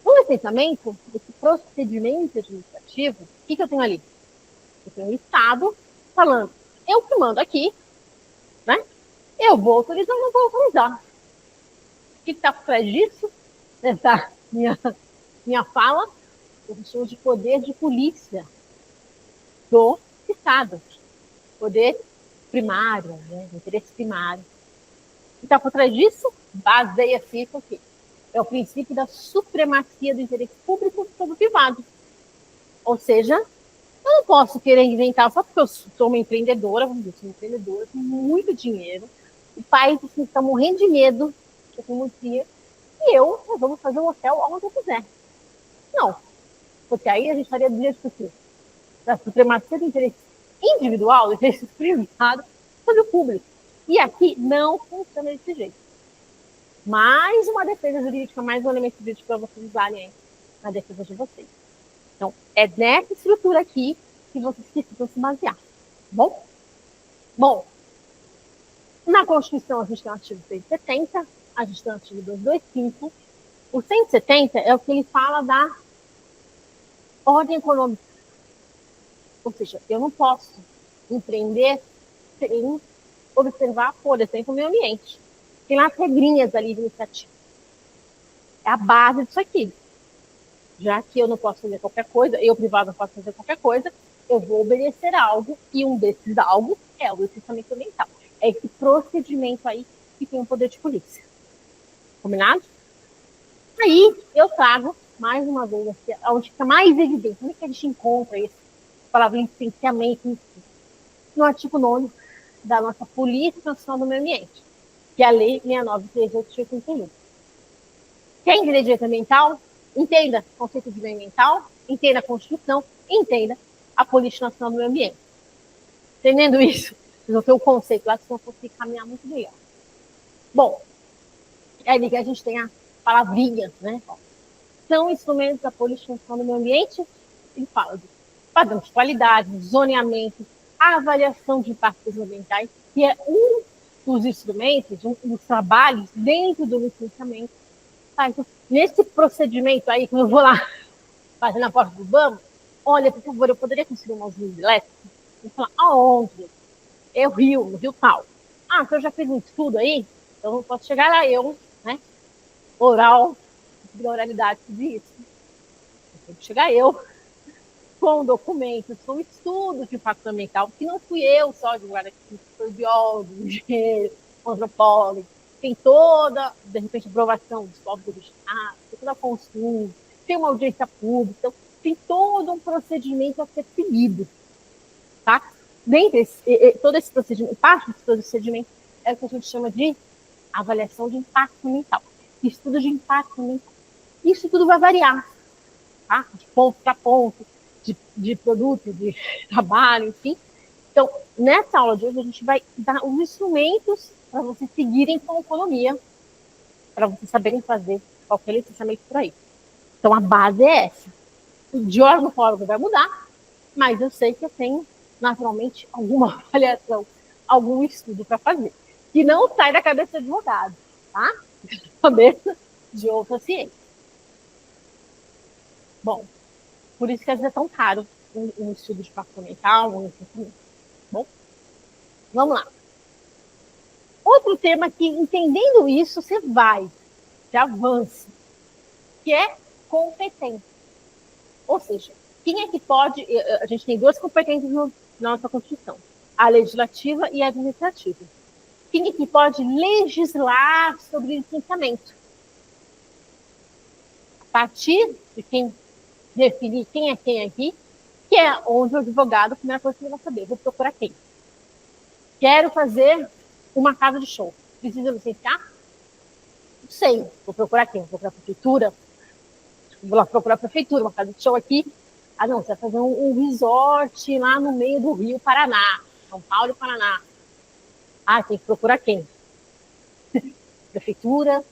No licenciamento, esse procedimento administrativo, o que eu tenho ali? Eu tenho o Estado falando, eu que mando aqui, né? Eu vou autorizar ou não vou autorizar. O que está por trás disso? Nessa minha fala, eu chamo de poder de polícia do Estado. Poder primário, né? Interesse primário. O que está por trás disso? Baseia-se isso aqui. É o princípio da supremacia do interesse público sobre o privado. Ou seja, eu não posso querer inventar só porque eu sou uma empreendedora, vamos dizer, sou uma empreendedora, com muito dinheiro, o país assim, está morrendo de medo, eu tenho muito dinheiro, e nós vamos fazer um hotel onde eu quiser. Não, porque aí a gente faria do jeito que da supremacia do interesse individual, do interesse privado, sobre o público. E aqui não funciona desse jeito. Mais uma defesa jurídica, mais um elemento jurídico para vocês usarem aí na defesa de vocês. Então, é nessa estrutura aqui que vocês precisam se basear. Tá bom? Bom, na Constituição a gente tem o artigo 170, a gente tem o artigo 225. O 170 é o que ele fala da ordem econômica. Ou seja, eu não posso empreender sem observar, por exemplo, o meio ambiente. Tem lá as regrinhas ali de iniciativa. É a base disso aqui. Já que eu não posso fazer qualquer coisa, eu privado não posso fazer qualquer coisa, eu vou obedecer algo, e um desses algo é o licenciamento ambiental. É esse procedimento aí que tem o poder de polícia. Combinado? Aí eu trago, mais uma vez, onde fica mais evidente, onde que a gente encontra essa palavra licenciamento no artigo 9 da nossa Política Nacional do Meio Ambiente, que é a Lei 69.381. Quer entender direito ambiental? Entenda o conceito de meio ambiental, entenda a Constituição, entenda a Política Nacional do Meio Ambiente. Entendendo isso, vocês vão ter o conceito lá, vocês vão conseguir caminhar muito melhor. Bom, é ali que a gente tem a palavrinha, né? São instrumentos da Política Nacional do Meio Ambiente, ele fala de padrão de qualidade, zoneamento, avaliação de impactos ambientais, que é um dos instrumentos, um dos trabalhos dentro do licenciamento. Tá, então, nesse procedimento aí, quando eu vou lá fazer na porta do banco, olha, por favor, eu poderia conseguir uma usina elétrica? Eu vou falar, aonde? É o Rio, no Rio tal. Ah, então eu já fiz um estudo aí, então eu posso chegar lá, né? Oral, da oralidade que diz. Tem que chegar eu com documentos, com estudos de impacto ambiental, que não fui eu só divulgar aqui, foi biólogo, engenheiro, antropólogo, tem toda, de repente, aprovação dos povos originados, tem toda a consulta, tem uma audiência pública, então, tem todo um procedimento a ser seguido, tá? Dentro todo esse procedimento, parte desse procedimento é o que a gente chama de avaliação de impacto ambiental, estudo de impacto ambiental. Isso tudo vai variar, tá? De ponto para ponto, de produto, de trabalho, enfim. Então, nessa aula de hoje, a gente vai dar os instrumentos para vocês seguirem com a economia, para vocês saberem fazer qualquer licenciamento por aí. Então, a base é essa. De órgão para órgão vai mudar, mas eu sei que eu tenho, naturalmente, alguma avaliação, algum estudo para fazer, que não sai da cabeça de advogado, tá? Da cabeça de outra ciência. Bom, por isso que às vezes é tão caro um estudo de impacto ambiental, um licenciamento. Bom, vamos lá. Outro tema que, entendendo isso, você avança, que é competência. Ou seja, quem é que pode... A gente tem duas competências na nossa Constituição, a legislativa e a administrativa. Quem é que pode legislar sobre licenciamento? A partir de quem definir quem é quem aqui, que é onde o advogado, a primeira coisa que ele vai saber, vou procurar quem. Quero fazer uma casa de show. Precisa licenciar? Não sei. Vou procurar quem? Vou procurar a prefeitura? Vou lá procurar a prefeitura, uma casa de show aqui. Ah, não, você vai fazer um resort lá no meio do Rio Paraná, São Paulo e Paraná. Ah, tem que procurar quem? Prefeitura,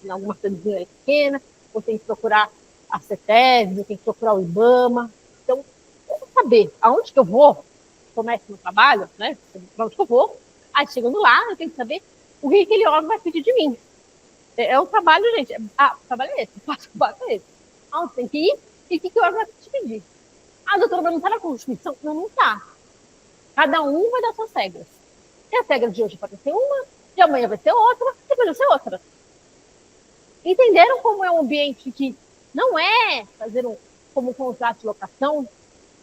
alguma coisinha pequena, ou tem que procurar a CETESB, tem que procurar o IBAMA. Então, eu vou saber aonde que eu vou, começo meu trabalho, né? Para onde que eu vou. Aí, chegando lá, eu tenho que saber o que aquele órgão vai pedir de mim. É um trabalho, gente. O trabalho é esse, o passo é esse. Aonde tem que ir e o que o órgão vai te pedir. Ah, doutora, mas não está na Constituição? Não está. Cada um vai dar suas regras. E as regras de hoje pode ser uma, de amanhã vai ser outra, depois vai ser outra. Entenderam como é um ambiente que não é fazer como um contrato de locação?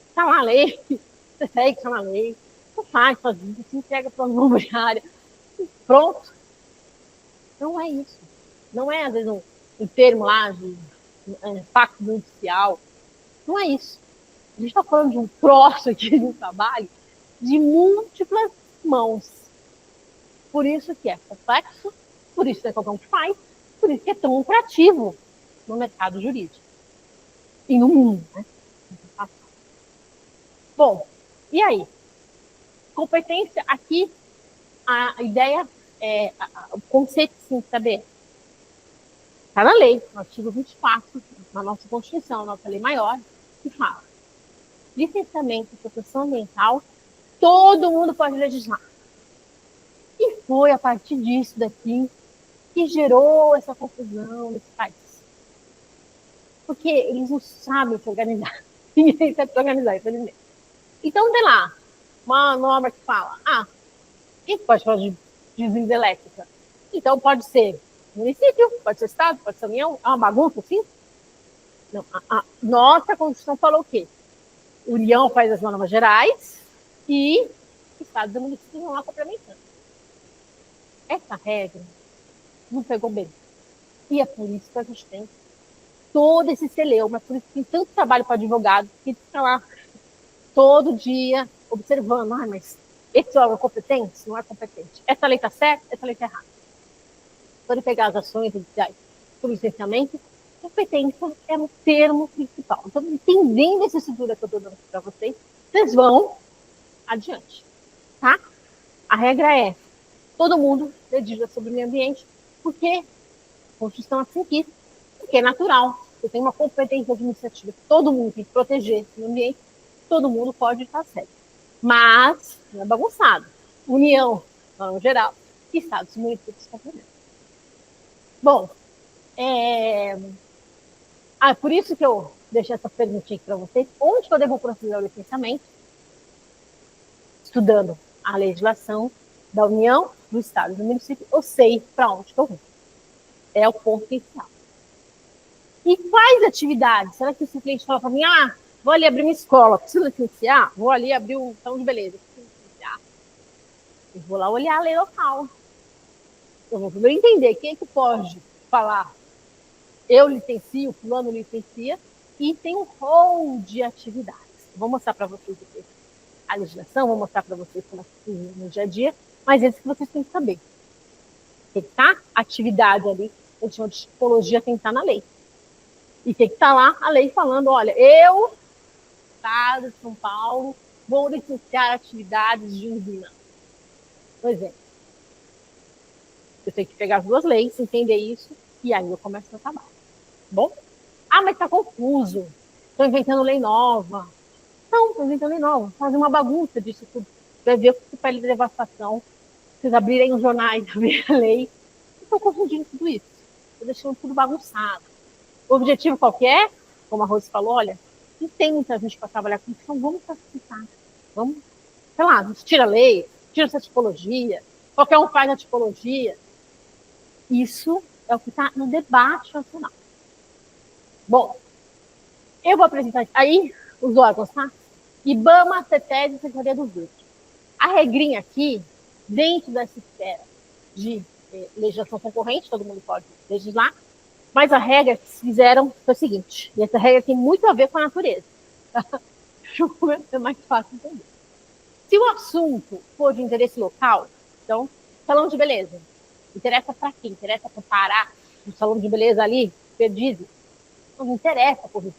Está na lei, você segue, está na lei, você faz sua vida, se entrega para uma imobiliária, pronto. Não é isso. Não é, às vezes, um termo lá de pacto judicial. Não é isso. A gente está falando de um troço aqui, de um trabalho de múltiplas mãos. Por isso que é complexo, por isso que é qualquer um que faz, por isso que é tão lucrativo no mercado jurídico. E no mundo, né? Bom, e aí? Competência, aqui, a ideia é, o conceito que você tem que saber está na lei, no artigo 24, na nossa Constituição, na nossa lei maior, que fala: licenciamento e proteção ambiental, todo mundo pode legislar. E foi a partir disso daqui que gerou essa confusão nesse país. Porque eles não sabem se organizar. Ninguém sabe se organizar, infelizmente. Então, tem lá uma norma que fala: quem pode falar de usina elétrica? Então, pode ser município, pode ser estado, pode ser união. É uma bagunça, assim? Não, a nossa Constituição falou o quê? União faz as normas gerais e estados e municípios vão lá complementando. Essa regra não pegou bem. E é por isso que a gente tem todo esse celeuma, por isso que tem tanto trabalho para advogado que fica lá todo dia observando: mas esse órgão é competente? Não é competente. Essa lei está certa? Essa lei está errada. Quando pegar as ações judiciais por licenciamento, competência é um termo principal. Então, entendendo essa estrutura que eu estou dando para vocês, vocês vão adiante, tá? A regra é: todo mundo legisla sobre o meio ambiente, porque a Constituição assim quis, porque é natural. Você tem uma competência administrativa que todo mundo tem que proteger o meio ambiente, todo mundo pode estar certo. Mas não é bagunçado. União, no geral, e estados e municípios complementam. Bom, por isso que eu deixei essa perguntinha aqui para vocês. Onde que eu devo proceder o licenciamento? Estudando a legislação da União, do Estado e do município, eu sei para onde que eu vou. É o ponto inicial. E quais atividades? Será que o cliente fala para mim: vou ali abrir uma escola, preciso licenciar? Vou ali abrir um salão de beleza, preciso licenciar? Eu vou lá olhar a lei local. Eu vou primeiro entender quem é que pode falar: eu licencio, fulano licencia, e tem um rol de atividades. Eu vou mostrar para vocês aqui a legislação, vou mostrar para vocês como é que no dia a dia, mas esse que vocês têm que saber. Tem que estar atividade ali, a gente chama de tipologia, tem que estar na lei. E tem que estar lá a lei falando: olha, eu, Estado de São Paulo, vou licenciar atividades de usina. Por exemplo, eu tenho que pegar as duas leis, entender isso, e aí eu começo meu trabalho. Bom? Mas está confuso. Estou inventando lei nova. Não, estou inventando lei nova. Fazer uma bagunça disso tudo. Vai ver o que pede de devastação. Vocês abrirem os jornais, abrirem a lei. Estou confundindo tudo isso. Estou deixando tudo bagunçado. O objetivo qualquer, como a Rose falou: olha, não tem muita gente para trabalhar com isso, então vamos facilitar. Vamos, sei lá, a gente tira a lei, tira essa tipologia, qualquer um faz a tipologia. Isso é o que está no debate nacional. Bom, eu vou apresentar aí os órgãos, tá? IBAMA, CETESB e Secretaria do Verde. A regrinha aqui, dentro dessa esfera de legislação concorrente, todo mundo pode legislar, mas a regra que fizeram foi a seguinte, e essa regra tem muito a ver com a natureza. Deixa eu começar mais fácil entender. Se o assunto for de interesse local, então, salão de beleza, interessa para quem? Interessa para parar no salão de beleza ali, Perdizes? Não interessa por isso.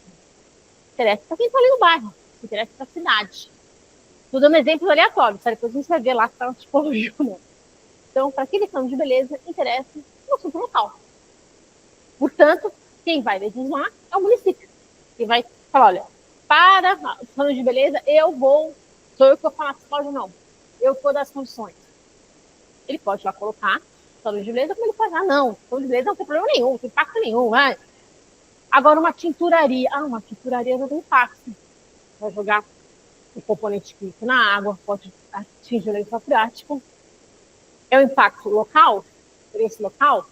interessa para quem está ali no bairro, interessa para a cidade. Estou dando exemplos aleatórios, sabe? Depois a gente vai ver lá se está na tipologia ou não. Então, para aquele salão de beleza, interessa o assunto local. Portanto, quem vai legislar é o município. Quem vai falar, olha, para o salão de beleza, sou eu que vou falar se pode ou não. Eu vou dar as condições. Ele pode lá colocar salão de beleza, como ele pode, não, salão de beleza não tem problema nenhum, não tem impacto nenhum. Vai. Agora, uma tinturaria. Uma tinturaria não tem impacto. Vai jogar o componente químico na água, pode atingir o lençol freático. É o impacto local, esse local?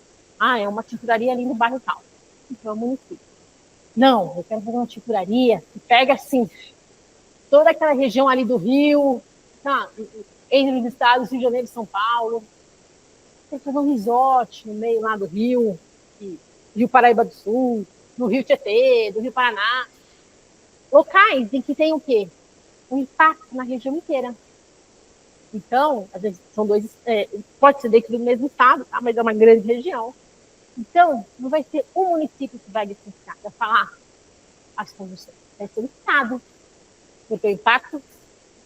É uma tinturaria ali no bairro tal. Então, é o município. Não, eu quero fazer uma tinturaria que pega, assim, toda aquela região ali do Rio, tá? Entre os estados, Rio de Janeiro e São Paulo. Tem que fazer um resort no meio lá do Rio, Rio Paraíba do Sul, no Rio Tietê, do Rio Paraná. Locais em que tem o quê? Um impacto na região inteira. Então, às vezes são dois, pode ser dentro do mesmo estado, tá? Mas é uma grande região. Então, não vai ser o município que vai licenciar, vai falar as condições. Vai ser o estado, porque o impacto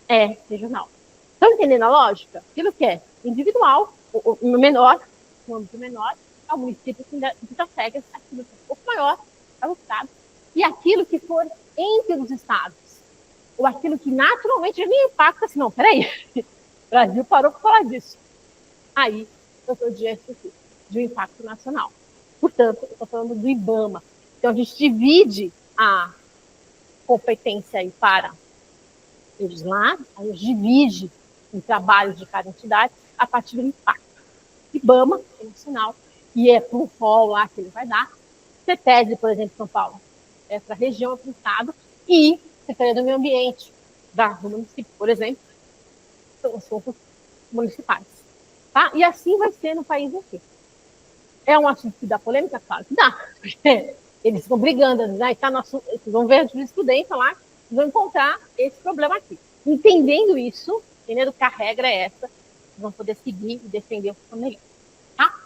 é regional. Estão entendendo a lógica? Aquilo que é individual, no menor, no âmbito menor, é o município que dá regras, aquilo que é um pouco maior, é o estado. E aquilo que for entre os estados, ou aquilo que naturalmente nem impacta, assim, não, peraí, o Brasil parou para falar disso. Aí, eu estou diante de um impacto nacional. Portanto, eu estou falando do IBAMA. Então, a gente divide a competência aí para legislar, a gente divide em trabalhos de cada entidade a partir do impacto. IBAMA, é nacional, e é para o FOL lá que ele vai dar. CETESB, por exemplo, São Paulo, é para a região, é para o estado, e Secretaria do Meio Ambiente, do município, por exemplo, são assuntos municipais. Tá? E assim vai ser no país inteiro. É um assunto que dá polêmica? Claro que dá. Porque eles ficam brigando, né? Vocês vão ver a jurisprudência lá, vão encontrar esse problema aqui. Entendendo isso, entendendo que a regra é essa, vocês vão poder seguir e defender o que for melhor. Tá?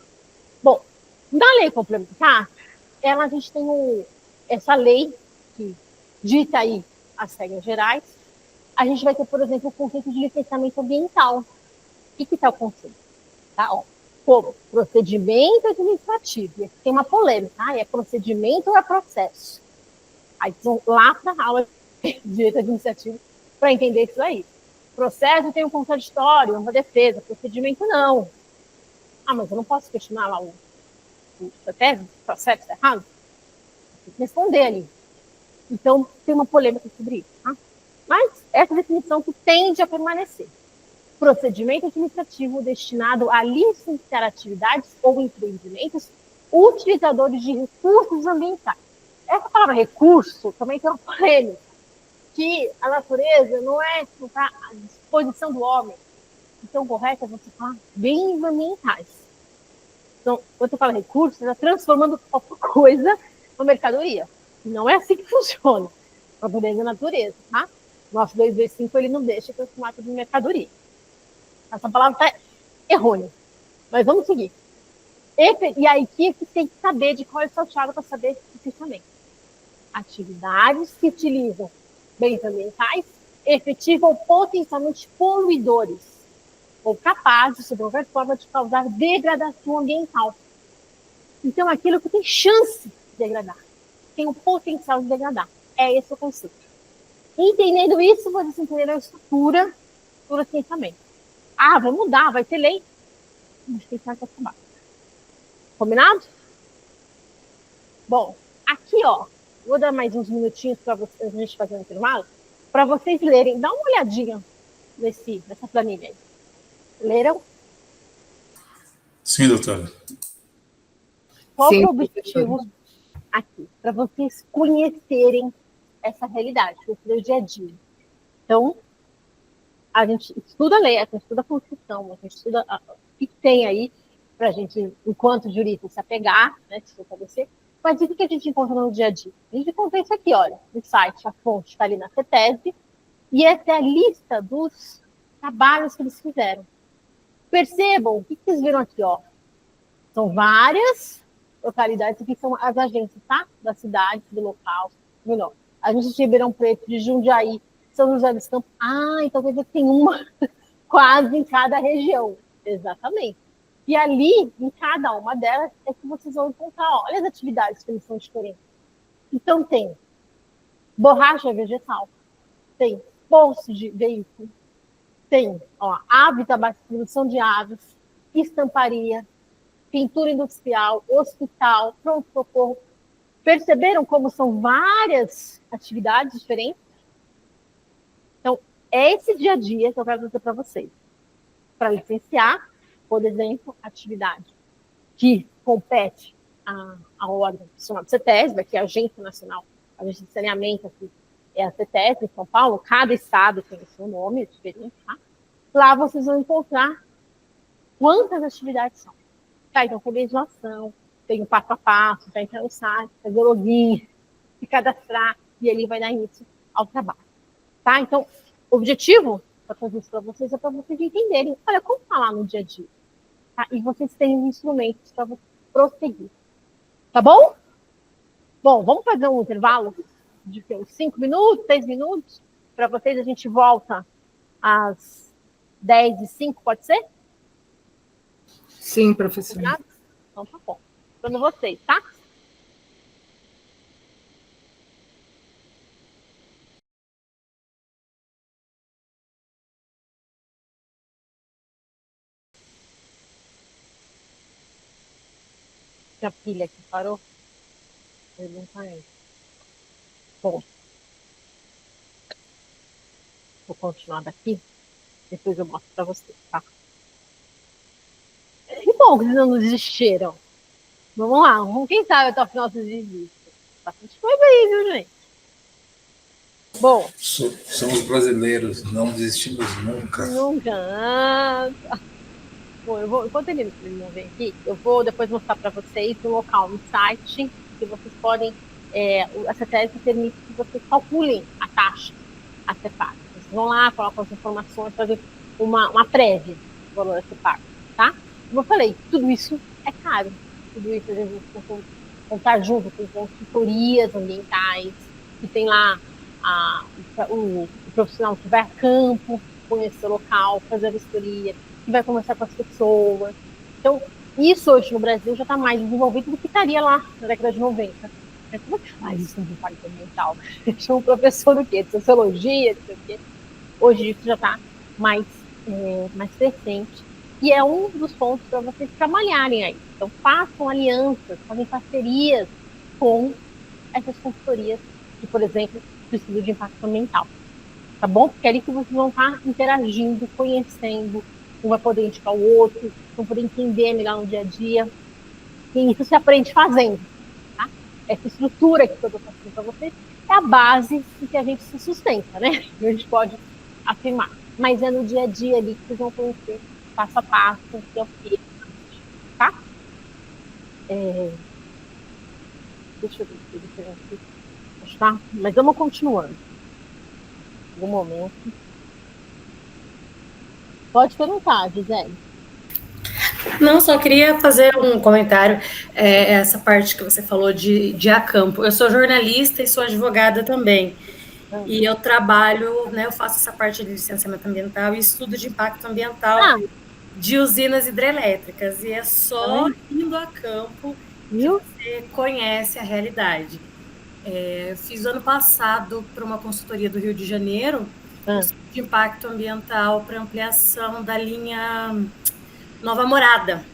Bom, na lei complementar, a gente tem essa lei que dita aí as regras gerais. A gente vai ter, por exemplo, o conceito de licenciamento ambiental. O que é o conceito? Tá? Como procedimento administrativo. E aqui tem uma polêmica. É procedimento ou é processo? Aí vão lá para a aula de direito administrativo para entender isso aí. Processo tem um contraditório, uma defesa. Procedimento não. Mas eu não posso questionar lá o processo está errado? Tem que responder ali. Então, tem uma polêmica sobre isso. Tá? Mas essa definição que tende a permanecer. Procedimento administrativo destinado a licenciar atividades ou empreendimentos utilizadores de recursos ambientais. Essa palavra recurso também tem uma polêmica, que a natureza não é à disposição do homem. Então, correto é você falar bens ambientais. Então, quando você fala recurso, você está transformando qualquer coisa numa mercadoria. Não é assim que funciona. A natureza é natureza, tá? Nosso 225 ele não deixa transformar tudo em mercadoria. Essa palavra está errônea. Mas vamos seguir. E aí, que tem que saber de qual é o seu chave para saber especificamente. Atividades que utilizam bens ambientais, efetivos ou potencialmente poluidores, ou capazes, sob qualquer forma, de causar degradação ambiental. Então, aquilo que tem chance de degradar, tem o potencial de degradar. É esse o conceito. Entendendo isso, vocês entenderam a estrutura do licenciamento. Vai mudar, vai ter lei. Mas tem que acabar. Combinado? Bom, aqui, vou dar mais uns minutinhos para vocês, a gente fazer um intervalo, para vocês lerem. Dá uma olhadinha nessa planilha aí. Leram? Sim, doutora. Qual é o objetivo aqui? Para vocês conhecerem essa realidade, o seu dia a dia. Então, a gente estuda a lei, a gente estuda a Constituição, a gente estuda o que tem aí para a gente, enquanto jurista, se apegar, né, se fortalecer. Mas o que a gente encontra no dia a dia? A gente encontra isso aqui, olha, no site, a fonte está ali na CETESB, e essa é a lista dos trabalhos que eles fizeram. Percebam, o que vocês viram aqui, São várias localidades, que são as agências, tá? Da cidade, do local, melhor. a gente de Ribeirão Preto, de Jundiaí, São José dos Campos. Ah, então quer dizer que tem uma quase em cada região. Exatamente. E ali, em cada uma delas, é que vocês vão encontrar, olha as atividades que eles são diferentes. Então tem borracha vegetal, tem bolso de veículo, tem ave, tabaco, produção de aves, estamparia, pintura industrial, hospital, pronto-socorro. Perceberam como são várias atividades diferentes? Então, é esse dia a dia que eu quero trazer para vocês. Para licenciar, por exemplo, atividade que compete ao órgão nacional do CETESB, que é a Agência Nacional, a Agência de Saneamento, aqui é a CETESB em São Paulo, cada estado tem o seu nome, é diferente, tá? Lá vocês vão encontrar quantas atividades são. Tá, então, tem legislação, tem o passo a passo, para entrar no site, fazer login, se cadastrar, e ali vai dar início ao trabalho. Tá? Então, o objetivo para fazer isso para vocês é para vocês entenderem, olha, como falar no dia a dia. Tá? E vocês têm instrumentos para prosseguir. Tá bom? Bom, vamos fazer um intervalo de uns 5 minutos, 6 minutos, para vocês. A gente volta às 10h05, pode ser? Sim, professora. Então tá bom. Estou vocês, tá? A pilha aqui parou? Ele não tá aí. Bom. Vou continuar daqui. Depois eu mostro para vocês, tá? Que bom que vocês não desistiram. Vamos lá. Quem sabe até o final vocês desistem. Bastante coisa aí, viu, gente? Bom. Somos brasileiros, não desistimos nunca. Nunca. Bom, enquanto eles não vêm aqui, eu vou depois mostrar para vocês um local, um site, que vocês podem, a CETESB permite que vocês calculem a taxa a ser paga. Vocês vão lá, colocam as informações, fazer uma prévia do valor a ser pago, tá? Como eu falei, tudo isso é caro. Tudo isso, às vezes, tem que contar junto com consultorias ambientais, que tem lá o profissional que vai a campo, conhecer o local, fazer a vistoria, que vai conversar com as pessoas. Então, isso hoje no Brasil já está mais desenvolvido do que estaria lá na década de 90. Mas como é que faz isso no impacto ambiental? Chama um professor do quê? De sociologia, não sei o quê. Hoje isso já está mais recente. E é um dos pontos para vocês trabalharem aí. Então, façam alianças, fazem parcerias com essas consultorias que, por exemplo, precisam de impacto ambiental. Tá bom? Porque é ali que vocês vão estar interagindo, conhecendo, um vai poder indicar o outro, vão poder entender melhor no dia a dia. E isso se aprende fazendo. Tá? Essa estrutura que eu estou passando para vocês é a base em que a gente se sustenta, né? A gente pode afirmar. Mas é no dia a dia ali que vocês vão conhecer passo a passo, que é o que, tá? Deixa eu ver se ele aqui. Tá? Mas vamos continuando. Em algum momento. Pode perguntar, Gisele. Não, só queria fazer um comentário, essa parte que você falou de a campo. Eu sou jornalista e sou advogada também. E eu trabalho, né, eu faço essa parte de licenciamento ambiental e estudo de impacto ambiental de usinas hidrelétricas. E é só indo a campo que você conhece a realidade. Fiz ano passado para uma consultoria do Rio de Janeiro de impacto ambiental para ampliação da linha Nova Morada,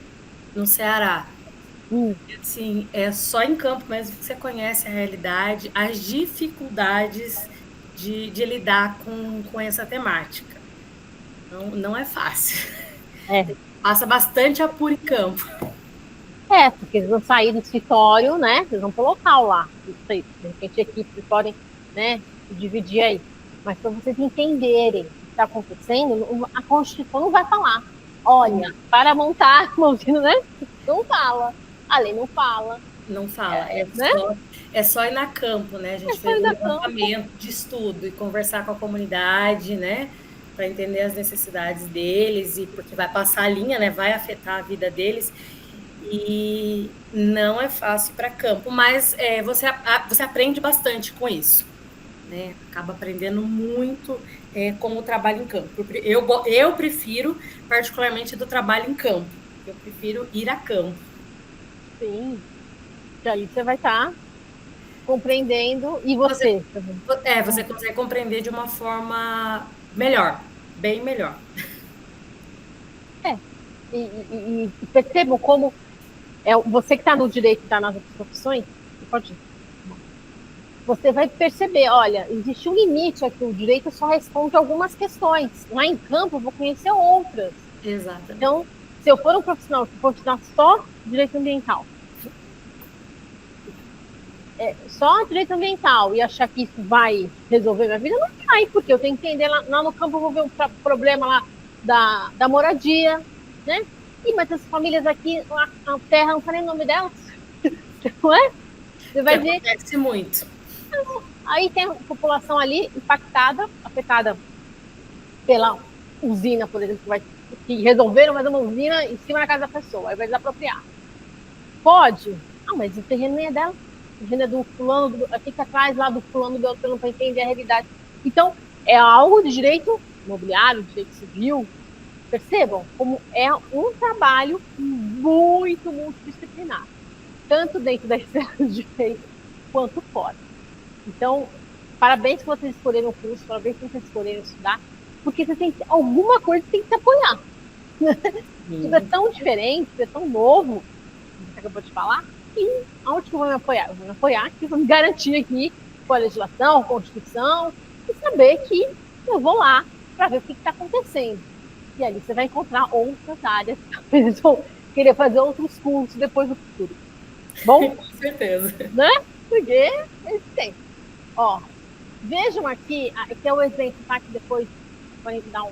no Ceará. Assim, é só em campo mesmo que você conhece a realidade, as dificuldades de lidar com essa temática. Não é fácil. Passa bastante apuro em campo. Porque eles vão sair do escritório, né? Vocês vão pro local lá. De repente, equipes podem, né, dividir aí. Mas para vocês entenderem o que está acontecendo, a Constituição não vai falar. Olha, para montar uma usina, né? Não fala. A lei não fala. Não fala. É só ir na campo, né? A gente fez um levantamento de estudo e conversar com a comunidade, né? Para entender as necessidades deles, e porque vai passar a linha, né? Vai afetar a vida deles. E não é fácil para campo, mas você aprende bastante com isso. né? Acaba aprendendo muito com o trabalho em campo. Eu prefiro, particularmente, do trabalho em campo. Eu prefiro ir a campo. Sim. Que aí você vai estar compreendendo. E você? Você consegue compreender de uma forma melhor, bem melhor. E percebam como você que está no direito, está nas outras profissões, pode ir. Você vai perceber, olha, existe um limite aqui, o direito só responde algumas questões. Lá em campo eu vou conhecer outras. Exatamente. Então, se eu for um profissional que for estudar só direito ambiental, só direito ambiental e achar que isso vai resolver minha vida, não vai, porque eu tenho que entender lá no campo, eu vou ver um problema lá da moradia, né? Mas as famílias aqui, a terra, não sei nem o nome delas, não é? Você vai ver. Acontece muito. Aí tem a população ali impactada, afetada pela usina, por exemplo, que resolveram fazer uma usina em cima da casa da pessoa, aí vai desapropriar. Pode? Não, mas o terreno nem é dela. O terreno é do fulano, fica atrás lá do fulano, para entender a realidade. Então, é algo de direito imobiliário, direito civil. Percebam como é um trabalho muito multidisciplinar, tanto dentro da esfera do direito quanto fora. Então, parabéns que vocês escolheram o curso, parabéns que vocês escolheram estudar, porque você tem alguma coisa que tem que se apoiar. Isso é tão diferente, isso é tão novo, você acabou de falar, e aonde que eu vou me apoiar? Eu vou me apoiar aqui, vou me garantir aqui com a legislação, com a Constituição, e saber que eu vou lá para ver o que está acontecendo. E ali você vai encontrar outras áreas, eles vão querer fazer outros cursos depois do futuro. Bom? Com certeza. Né? Porque eles têm. Ó, vejam aqui é o exemplo, tá? Que depois vai dar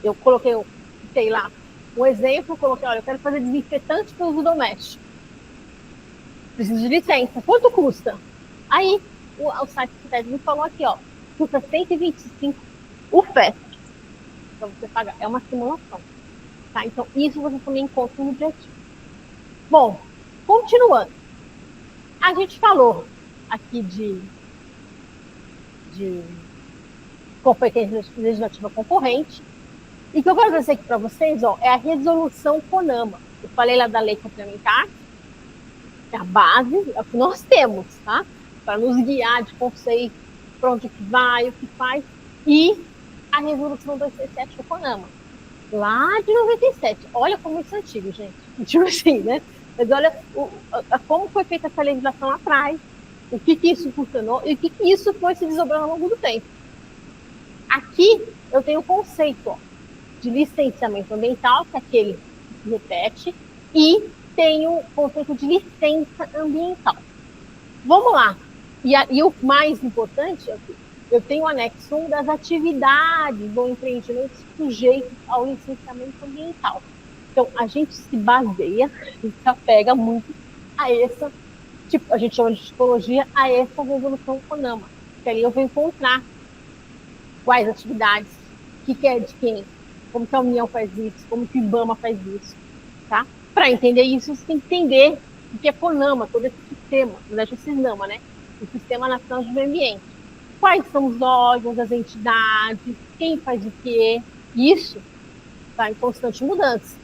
eu coloquei, sei lá, um exemplo, coloquei, olha, eu quero fazer desinfetante para uso doméstico. Preciso de licença. Quanto custa? Aí, o site do FET me falou aqui, ó, custa 125 o FET para você pagar. É uma simulação. Tá? Então, isso você também encontra no objetivo. Bom, continuando. A gente falou aqui de competência legislativa concorrente. E o que eu quero dizer aqui para vocês, ó, é a resolução CONAMA. Eu falei lá da lei complementar, é a base, é o que nós temos, tá? Para nos guiar de conceito, para onde que vai, o que faz. E a resolução 267 do CONAMA, lá de 97. Olha como isso é antigo, gente. Tipo assim, né? Mas olha como foi feita essa legislação atrás, o que isso funcionou e o que isso foi se desdobrando ao longo do tempo. Aqui eu tenho o conceito, ó, de licenciamento ambiental, que é aquele que se repete, e tenho o conceito de licença ambiental. Vamos lá. E o mais importante, eu tenho o anexo 1 das atividades do empreendimento sujeitos ao licenciamento ambiental. Então, a gente se baseia, a gente se apega muito a essa, a gente chama de tipologia, a essa resolução CONAMA. Que ali eu vou encontrar quais atividades, o que é de quem, como que a União faz isso, como que o IBAMA faz isso, tá? Para entender isso, você tem que entender o que é CONAMA, todo esse sistema, na verdade, o CISNAMA, né? O Sistema Nacional de Meio Ambiente. Quais são os órgãos, as entidades, quem faz o quê? Isso está em constante mudança.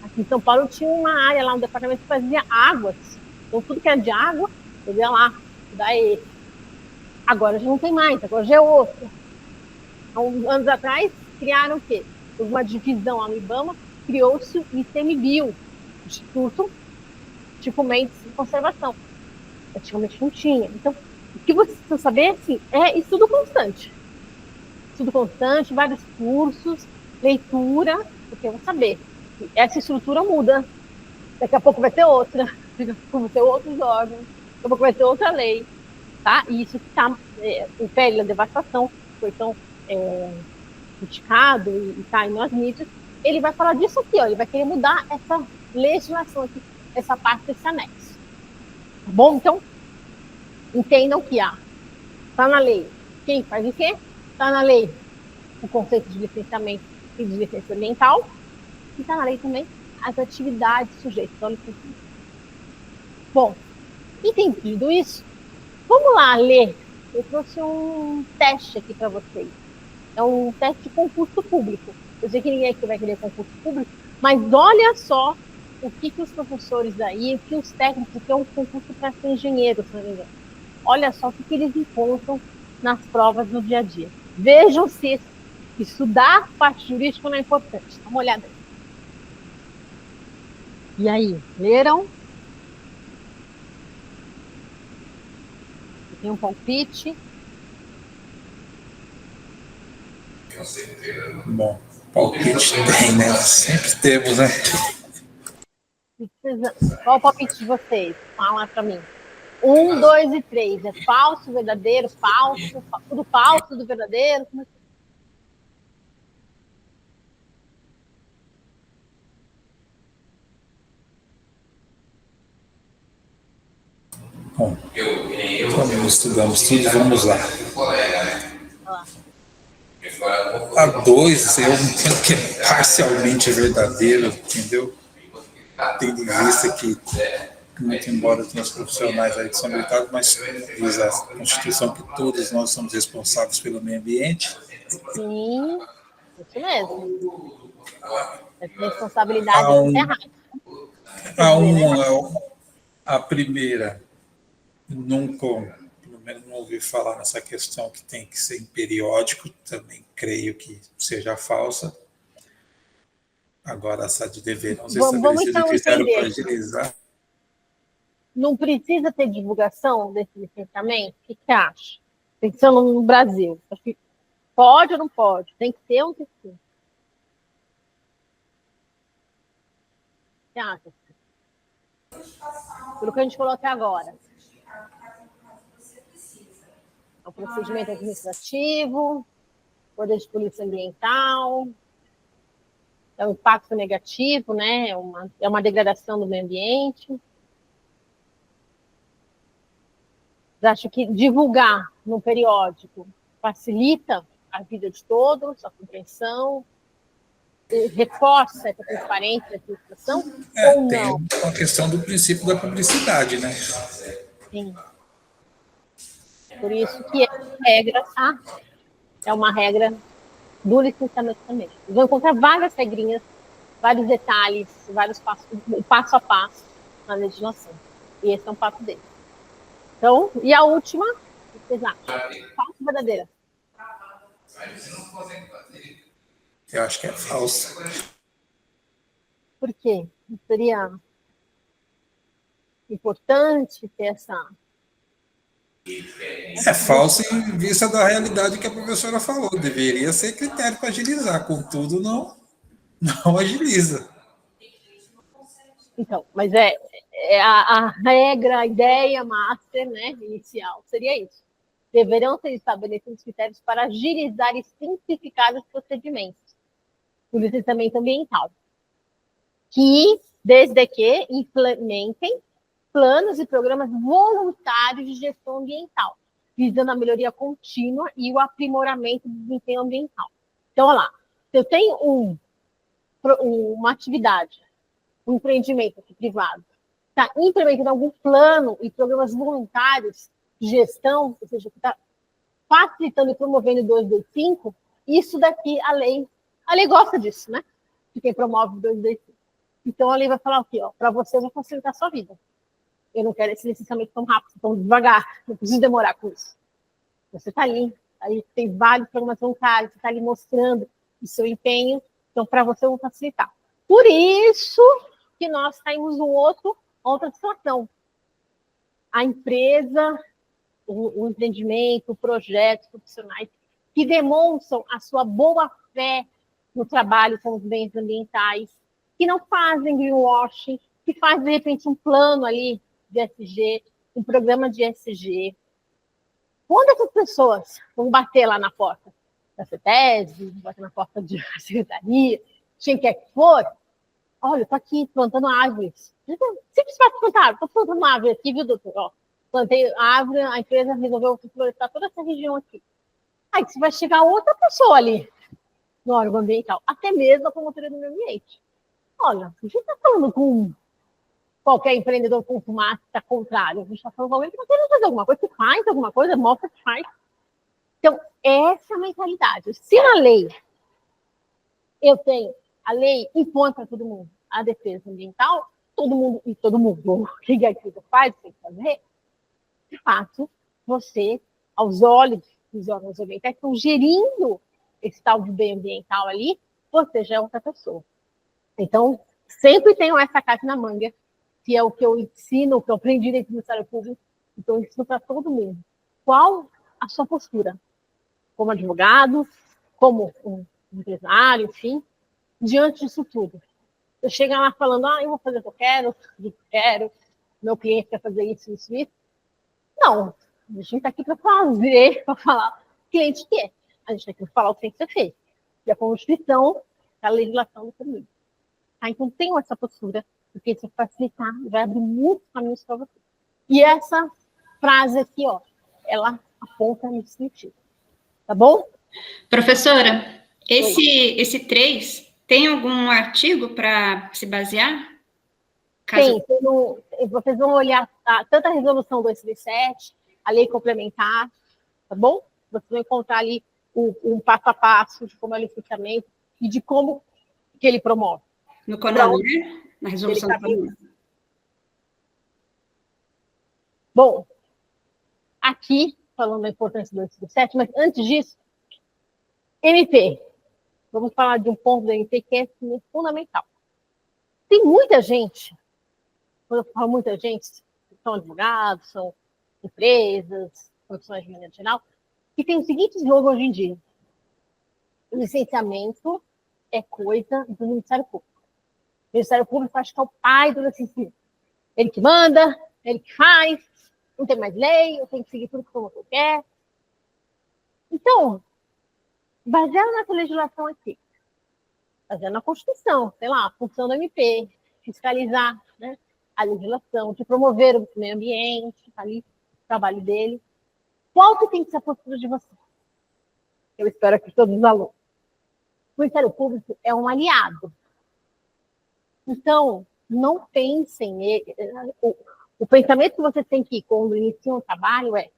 Aqui em São Paulo tinha uma área lá, um departamento que fazia águas. Então, tudo que era de água, eu ia lá, estudar esse. Agora já não tem mais, agora já é outro. Há uns anos atrás, criaram o quê? Uma divisão lá no IBAMA, criou-se o ICMBio, Instituto de Fomentos e Conservação. Praticamente não tinha. Então, o que vocês precisam saber, assim, é estudo constante. Estudo constante, vários cursos, leitura, porque eu vou saber. Essa estrutura muda. Daqui a pouco vai ter outra. Daqui a pouco vai ter outros órgãos. Daqui a pouco vai ter outra lei. Tá? E isso que está o pele da devastação, foi tão criticado e está aí nas mídias, ele vai falar disso aqui, ó, ele vai querer mudar essa legislação aqui, essa parte desse anexo. Tá bom? Então, entendam que está na lei quem faz o quê? Está na lei o conceito de licenciamento e de licença ambiental, e está na lei também as atividades sujeitas ao licenciamento. Bom, entendido isso, vamos lá ler eu trouxe um teste aqui para vocês. É um teste de concurso público. Eu sei que ninguém aqui vai querer concurso público, mas olha só o que os professores aí, o que os técnicos, que é um concurso para ser engenheiro, se não me engano. Olha só o que eles encontram nas provas no dia a dia. Vejam se estudar parte jurídica não é importante. Dá uma olhada aí. E aí, leram? Tem um palpite? Bom, palpite tem, né? Sempre temos, né? Qual o palpite de vocês? Fala para mim. 1, 2 e 3. É falso, verdadeiro, falso, tudo falso, tudo verdadeiro? Como é que... Bom, como estudamos tudo, vamos lá. A 2, eu entendo que é parcialmente verdadeiro, entendeu? Tendo em vista que, muito embora tenha os profissionais aí que são militares, mas diz a Constituição que todos nós somos responsáveis pelo meio ambiente. Sim, isso mesmo. Essa responsabilidade não é errada. A primeira, nunca, pelo menos não ouvi falar nessa questão que tem que ser em periódico, também creio que seja falsa. Agora, essa de dever não ser estabelecido critério para agilizar. Não precisa ter divulgação desse licenciamento? O que você acha? Pensando no Brasil. Pode ou não pode? Tem que ter ou não tem que ter? O que você acha? Pelo que a gente falou até agora. É um procedimento administrativo, poder de polícia ambiental, é um impacto negativo, né? É uma degradação do meio ambiente. Vocês acham que divulgar no periódico facilita a vida de todos, a compreensão, reforça essa transparência, essa discussão, ou não? Tem uma questão do princípio da publicidade, né? Sim. Por isso que regra, tá? É uma regra do licenciamento também. Vocês vão encontrar várias regrinhas, vários detalhes, vários passo a passo na legislação. E esse é um passo deles. Então, e a última, o que vocês acham? Falsa ou verdadeira? Eu acho que é falsa. Por quê? Não seria importante ter essa... É falso em vista da realidade que a professora falou. Deveria ser critério para agilizar, contudo, não agiliza. Então, mas a regra, a ideia master, né, inicial, seria isso. Deverão ser estabelecidos critérios para agilizar e simplificar os procedimentos do licenciamento ambiental, desde que implementem planos e programas voluntários de gestão ambiental, visando a melhoria contínua e o aprimoramento do desempenho ambiental. Então, olha lá, se eu tenho uma atividade, um empreendimento aqui privado, está implementando algum plano e programas voluntários de gestão, ou seja, que está facilitando e promovendo 225, isso daqui a lei gosta disso, né? De quem promove 225. Então, a lei vai falar o quê? Para você, eu vou facilitar a sua vida. Eu não quero esse licenciamento tão rápido, tão devagar. Não preciso demorar com isso. Você está ali, aí tem vários programas voluntários, você está ali mostrando o seu empenho. Então, para você, eu vou facilitar. Por isso que nós temos outra situação. A empresa, o empreendimento, projetos profissionais que demonstram a sua boa-fé no trabalho com os bens ambientais, que não fazem greenwashing, que faz, de repente, um plano ali de ESG, um programa de ESG. Quando essas pessoas vão bater lá na porta da CETESB, bater na porta da secretaria, quem quer que for, olha, eu estou aqui plantando árvores. Simples para plantar, estou plantando uma árvore aqui, viu, doutor? Ó, plantei árvore, a empresa resolveu florestar toda essa região aqui. Aí você vai chegar outra pessoa ali no órgão ambiental, até mesmo a promotoria do meio ambiente. Olha, a gente está falando com qualquer empreendedor consumista contrário. A gente está falando que você não faz alguma coisa, você faz alguma coisa, mostra que faz. Então, essa é a mentalidade. Se na lei eu tenho, a lei impõe para todo mundo a defesa ambiental, todo mundo, o que a empresa faz, tem que fazer, de fato, você, aos olhos dos órgãos ambientais, estão gerindo esse tal de bem ambiental ali, você já é outra pessoa. Então, sempre tenho essa carta na manga, que é o que eu ensino, o que eu aprendi dentro do Ministério Público, então eu ensino para todo mundo. Qual a sua postura? Como advogado, como um empresário, enfim, diante disso tudo. Você chega lá falando, eu vou fazer o que eu quero, meu cliente quer fazer isso, isso, isso. Não, a gente está aqui para fazer, para falar o que o cliente quer. A gente está aqui para falar o que tem que ser feito. E a Constituição, a legislação do caminho. Tá? Então, tenham essa postura, porque isso vai facilitar, vai abrir muitos caminhos para você. E essa frase aqui, ela aponta nesse sentido. Tá bom? Professora, esse 3 tem algum artigo para se basear? Tem, vocês vão olhar tanto a resolução 237, a lei complementar, tá bom? Vocês vão encontrar ali um passo a passo de como é o licenciamento e de como que ele promove. No CONAMA, né? Na resolução do CONAMA. Bom, aqui, falando da importância do 237, mas antes disso, MP. Vamos falar de um ponto do MP que é fundamental. Tem muita gente, quando eu falo muita gente, são advogados, são empresas, profissionais de maneira geral, que tem o seguinte jogo hoje em dia. O licenciamento é coisa do Ministério Público. O Ministério Público acho que é o pai do licenciamento. Ele que manda, ele que faz, não tem mais lei, eu tenho que seguir tudo que eu quero. Então, baseado nessa legislação aqui, baseado na Constituição, sei lá, a função do MP, fiscalizar, né, a legislação, de promover o meio ambiente, tá ali o trabalho dele. Qual que tem que ser a postura de vocês? Eu espero que todos os alunos. O Ministério Público é um aliado. Então, não pensem... O pensamento que vocês têm que ir quando iniciam o trabalho é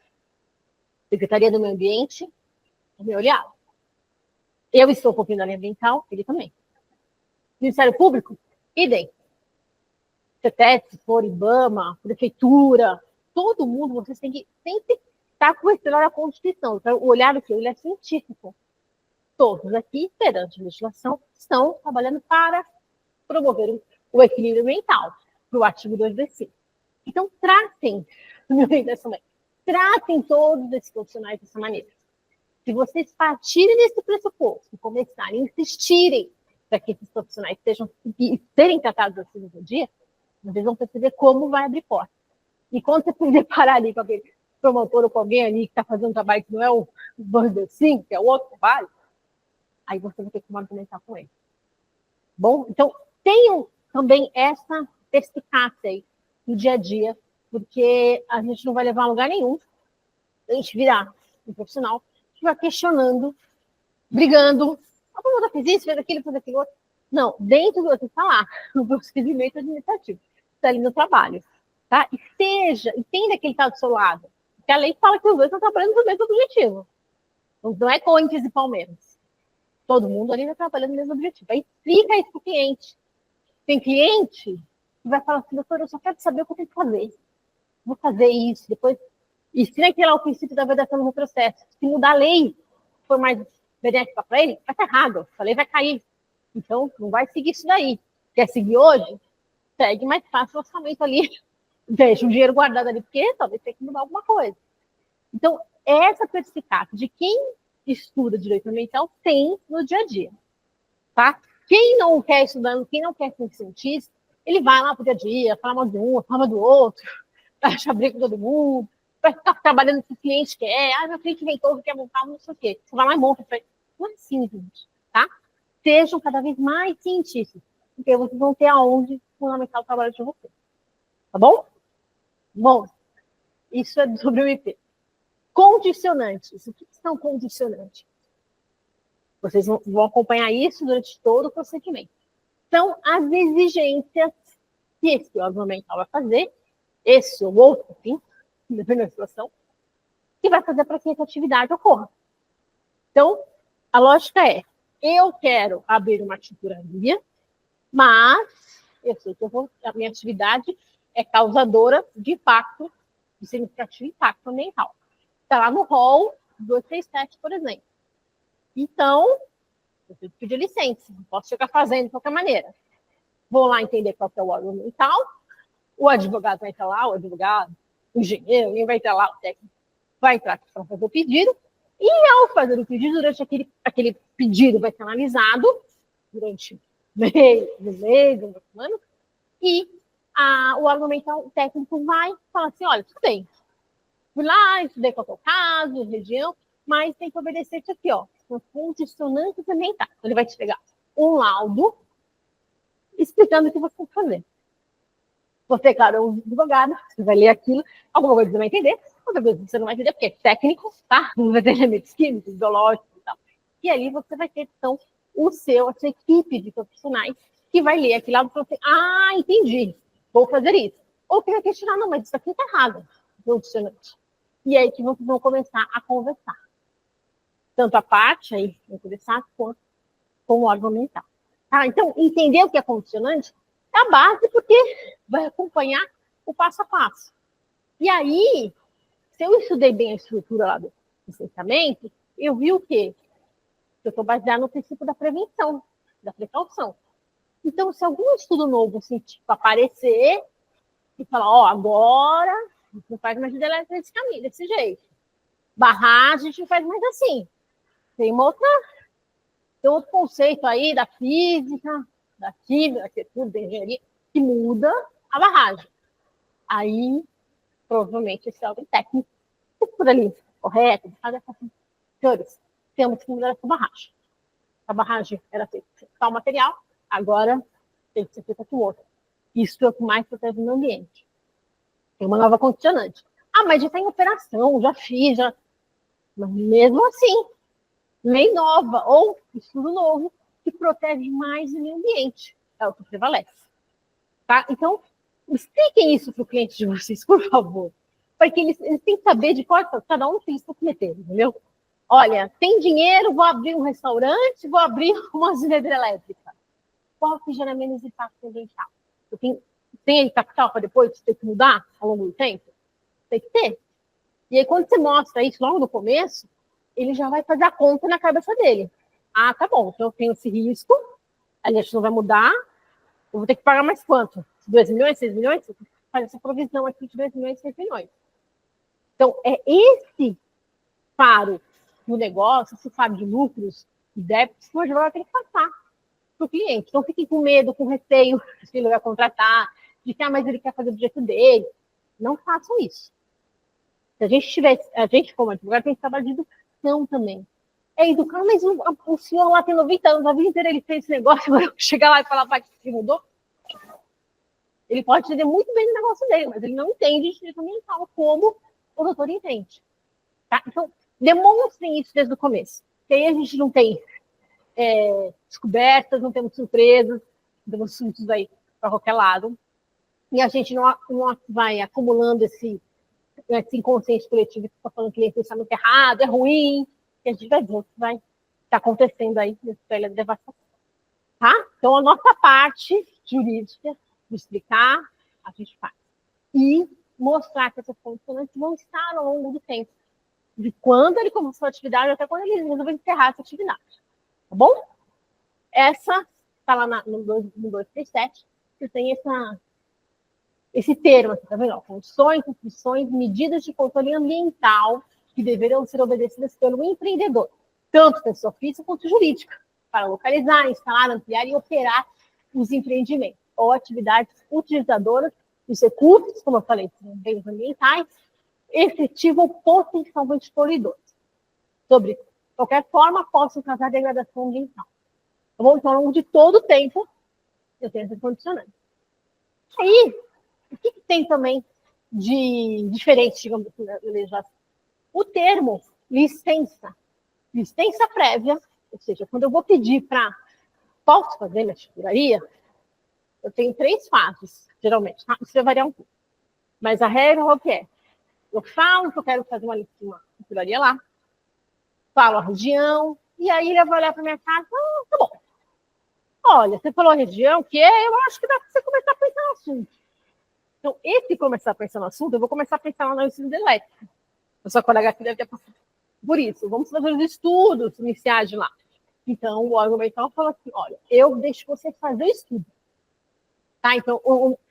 Secretaria do Meio Ambiente, é meu aliado. Eu estou cumprindo a lei ambiental, ele também. Ministério Público, idem. CETES, se for IBAMA, Prefeitura, todo mundo, vocês têm que sempre estar questionando a Constituição. Então, o olhar aqui, o olhar científico. Todos aqui, perante a legislação, estão trabalhando para promover o equilíbrio ambiental, para o artigo 225. Então, tratem todos esses profissionais dessa maneira. Se vocês partirem desse pressuposto e começarem a insistirem para que esses profissionais serem tratados assim no dia, vocês vão perceber como vai abrir porta. E quando você se deparar ali com aquele promotor ou com alguém ali que está fazendo um trabalho que não é o Burger 5, que é o outro trabalho, aí você vai ter que argumentar com ele. Bom, então, tenham também essa perspicácia aí no dia a dia, porque a gente não vai levar a lugar nenhum a gente virar um profissional que vai questionando, brigando, a promotora fez isso, fez aquilo outro. Não, dentro do que está lá, no procedimento administrativo, está ali no trabalho, tá? E entenda que ele está do seu lado, porque a lei fala que os dois estão trabalhando no mesmo objetivo. Não é Corinthians e Palmeiras. Todo mundo ali está trabalhando no mesmo objetivo. Aí explica isso para o cliente. Tem cliente que vai falar assim, doutor, eu só quero saber o que eu tenho que fazer. Vou fazer isso, depois... Ensina aqui lá o princípio da vedação no processo. Se mudar a lei, for mais benéfica para ele, vai estar errado. A lei vai cair. Então, não vai seguir isso daí. Quer seguir hoje? Segue mais fácil o orçamento ali. Deixa o dinheiro guardado ali, porque talvez tenha que mudar alguma coisa. Então, essa perspicácia de quem estuda direito ambiental tem no dia a dia. Tá? Quem não quer estudar, quem não quer ser cientista, ele vai lá pro dia a dia, fala mal de um, fala mal do outro, vai achar briga com todo mundo, vai ficar trabalhando com o cliente quer, meu cliente inventou, quer montar, não sei o quê. Você vai lá e monta. Não é assim, gente, tá? Sejam cada vez mais cientistas, porque vocês vão ter aonde fundamentar o trabalho de vocês. Tá bom? Bom, isso é sobre o IP. Condicionantes. O que são condicionantes? Vocês vão acompanhar isso durante todo o procedimento. São as exigências que esse órgão ambiental vai fazer, esse ou outro, enfim, dependendo da situação, que vai fazer para que essa atividade ocorra. Então, a lógica é, eu quero abrir uma tinturaria, mas eu sei que a minha atividade é causadora de impacto, de significativo impacto ambiental. Está lá no rol 237, por exemplo. Então, eu tenho que pedir licença, não posso ficar fazendo de qualquer maneira. Vou lá entender qual que é o órgão ambiental, o advogado vai entrar lá, o advogado, o engenheiro, alguém vai entrar lá, o técnico vai entrar para fazer o pedido, e ao fazer o pedido, durante aquele pedido vai ser analisado durante uma semana, e o órgão ambiental técnico vai falar assim, olha, tudo bem, fui lá, estudei qual é o caso, região, mas tem que obedecer isso aqui, ó, são condicionantes ambientais. Então, ele vai te pegar um laudo explicando o que você tem que fazer. Você, claro, é um advogado, você vai ler aquilo, alguma coisa você vai entender, outra coisa você não vai entender, porque é técnico, tá? Não vai ter elementos químicos, biológicos e tal. E ali você vai ter, então, a sua equipe de profissionais que vai ler aquilo lá e falar assim, entendi, vou fazer isso. Ou que vai questionar, não, mas isso aqui está errado, condicionante. E aí que vocês vão começar a conversar. Tanto a parte aí, vai conversar, quanto com o órgão ambiental. Tá? Então, entender o que é condicionante é a base, porque vai acompanhar o passo a passo. E aí, se eu estudei bem a estrutura lá do licenciamento, eu vi o quê? Eu estou baseado no princípio da prevenção, da precaução. Então, se algum estudo novo científico aparecer e falar, agora não faz mais hidrelétrica desse caminho, desse jeito. Barragem a gente faz mais assim. Tem outro conceito aí da física, da química, da arquitetura, da engenharia, que muda a barragem. Aí, provavelmente, esse órgão técnico, por ali, correto, senhores, temos que mudar essa barragem. A barragem era feita com tal material, agora tem que ser feita com outro. Isso é o que mais protege o meio ambiente. Tem uma nova condicionante. Mas já está em operação, já fiz, já... Mas mesmo assim, lei nova ou estudo novo que protege mais o meio ambiente. É o que prevalece. Tá? Então, expliquem isso para o cliente de vocês, por favor. Porque eles têm que saber de qual cada um tem que cometer, entendeu? Olha, tem dinheiro, vou abrir um restaurante, vou abrir uma usina hidrelétrica. Qual que gera menos impacto ambiental? Tem aí capital para depois ter que mudar ao longo do tempo? Tem que ter. E aí, quando você mostra isso logo no começo, ele já vai fazer a conta na cabeça dele. Tá bom, então eu tenho esse risco, a gente não vai mudar, eu vou ter que pagar mais quanto? 2 milhões, 6 milhões? Eu tenho que fazer essa provisão aqui de 2 milhões, 6 milhões. Então, é esse faro do negócio, esse faro de lucros e débitos que o advogado tem que passar para o cliente. Não fiquem com medo, com receio, se ele vai contratar, de que, mas ele quer fazer do jeito dele. Não façam isso. Se a gente como advogado, tem que trabalhar de educação também. É educar, mas o senhor lá tem 90 anos, a vida inteira ele fez esse negócio, agora eu chegar lá e falar, que mudou. Ele pode entender muito bem o negócio dele, mas ele não entende de direito ambiental como o doutor entende. Tá? Então, demonstrem isso desde o começo. Porque aí a gente não tem descobertas, não temos surpresas, não temos assuntos aí para qualquer lado. E a gente não vai acumulando esse inconsciente coletivo que está falando que ele é pensamento errado, é ruim, e a gente vai ver o que vai estar acontecendo aí nesse pele de devastação. Tá? Então, a nossa parte jurídica de explicar, a gente faz. E mostrar que essas condicionantes vão estar ao longo do tempo. De quando ele começou a atividade até quando ele resolveu encerrar essa atividade. Tá bom? Essa está lá no 237, que tem esse termo aqui, tá vendo? Condições, instruções, medidas de controle ambiental que deverão ser obedecidas pelo empreendedor, tanto pessoa física quanto jurídica, para localizar, instalar, ampliar e operar os empreendimentos ou atividades utilizadoras dos recursos, como eu falei, bens ambientais, efetivo ou potencialmente poluidores. Sobre qualquer forma, possam causar degradação ambiental. Tá bom? Então, ao longo de todo o tempo, eu tenho essa condicionante. Aí, o que tem também de diferente, digamos assim, na legislação? O termo licença prévia, ou seja, quando eu vou pedir para posso fazer minha tinturaria, eu tenho 3 fases, geralmente, tá? Isso vai variar um pouco. Mas a regra qual que é? Eu falo que eu quero fazer uma costuraria lá, falo a região, e aí ele vai olhar para minha casa, tá bom. Olha, você falou a região, que eu acho que dá para você começar a pensar no assunto. Então, esse começar a pensar no assunto, eu vou começar a pensar lá no ensino de elétrica. A sua colega aqui deve ter passado por isso. Vamos fazer os estudos iniciais de lá. Então, o órgão ambiental fala assim, olha, eu deixo você fazer o estudo. Tá? Então,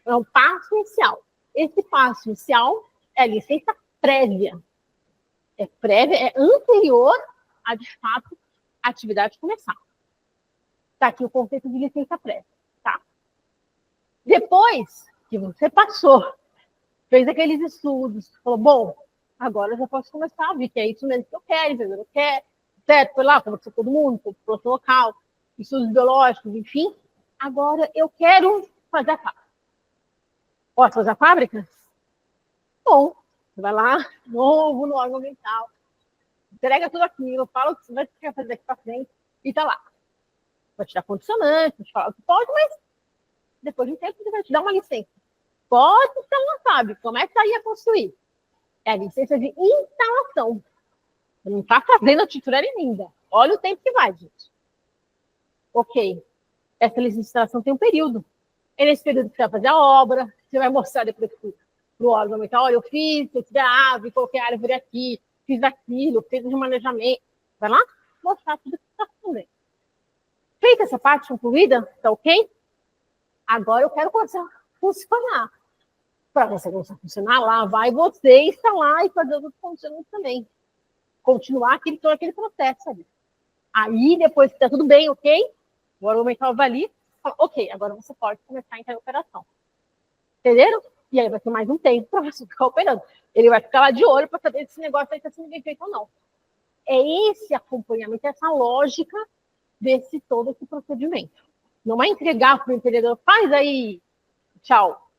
é um passo inicial. Esse passo inicial é licença prévia. É prévia, é anterior a, de fato, a atividade começar. Está aqui o conceito de licença prévia. Tá? Depois que você passou, fez aqueles estudos, falou, bom, agora eu já posso começar a ver que é isso mesmo que eu quero, entendeu? Eu quero, certo? Foi lá, conversou com todo mundo, população local, estudos biológicos, enfim. Agora eu quero fazer a fábrica. Posso fazer a fábrica? Bom, você vai lá, novo no órgão ambiental, entrega tudo aquilo, fala o que você quer fazer aqui para frente e tá lá. Vai te dar condicionante, vai te falar o que pode, mas depois de um tempo ele vai te dar uma licença. Pode, você não sabe, começa aí a construir. É a licença de instalação. Você não está fazendo a titularia ainda. Olha o tempo que vai, gente. Ok. Essa licença de instalação tem um período. É nesse período que você vai fazer a obra, você vai mostrar depois para o órgão ambiental, olha, eu fiz a árvore, coloquei a árvore aqui, fiz aquilo, fiz o manejamento. Vai lá, mostrar tudo que você está fazendo. Feita essa parte concluída, tá ok? Agora eu quero começar a funcionar. Para você começar a funcionar, lá vai você instalar e fazer os outros funcionando também. Continuar todo aquele processo ali. Aí, depois que está tudo bem, ok? O órgão ambiental vai ali, fala, ok, agora você pode começar a entrar em operação. Entenderam? E aí vai ter mais um tempo para você ficar operando. Ele vai ficar lá de olho para saber se esse negócio aí está sendo bem feito ou não. É esse acompanhamento, essa lógica desse todo esse procedimento. Não é entregar para o empreendedor, faz aí, tchau.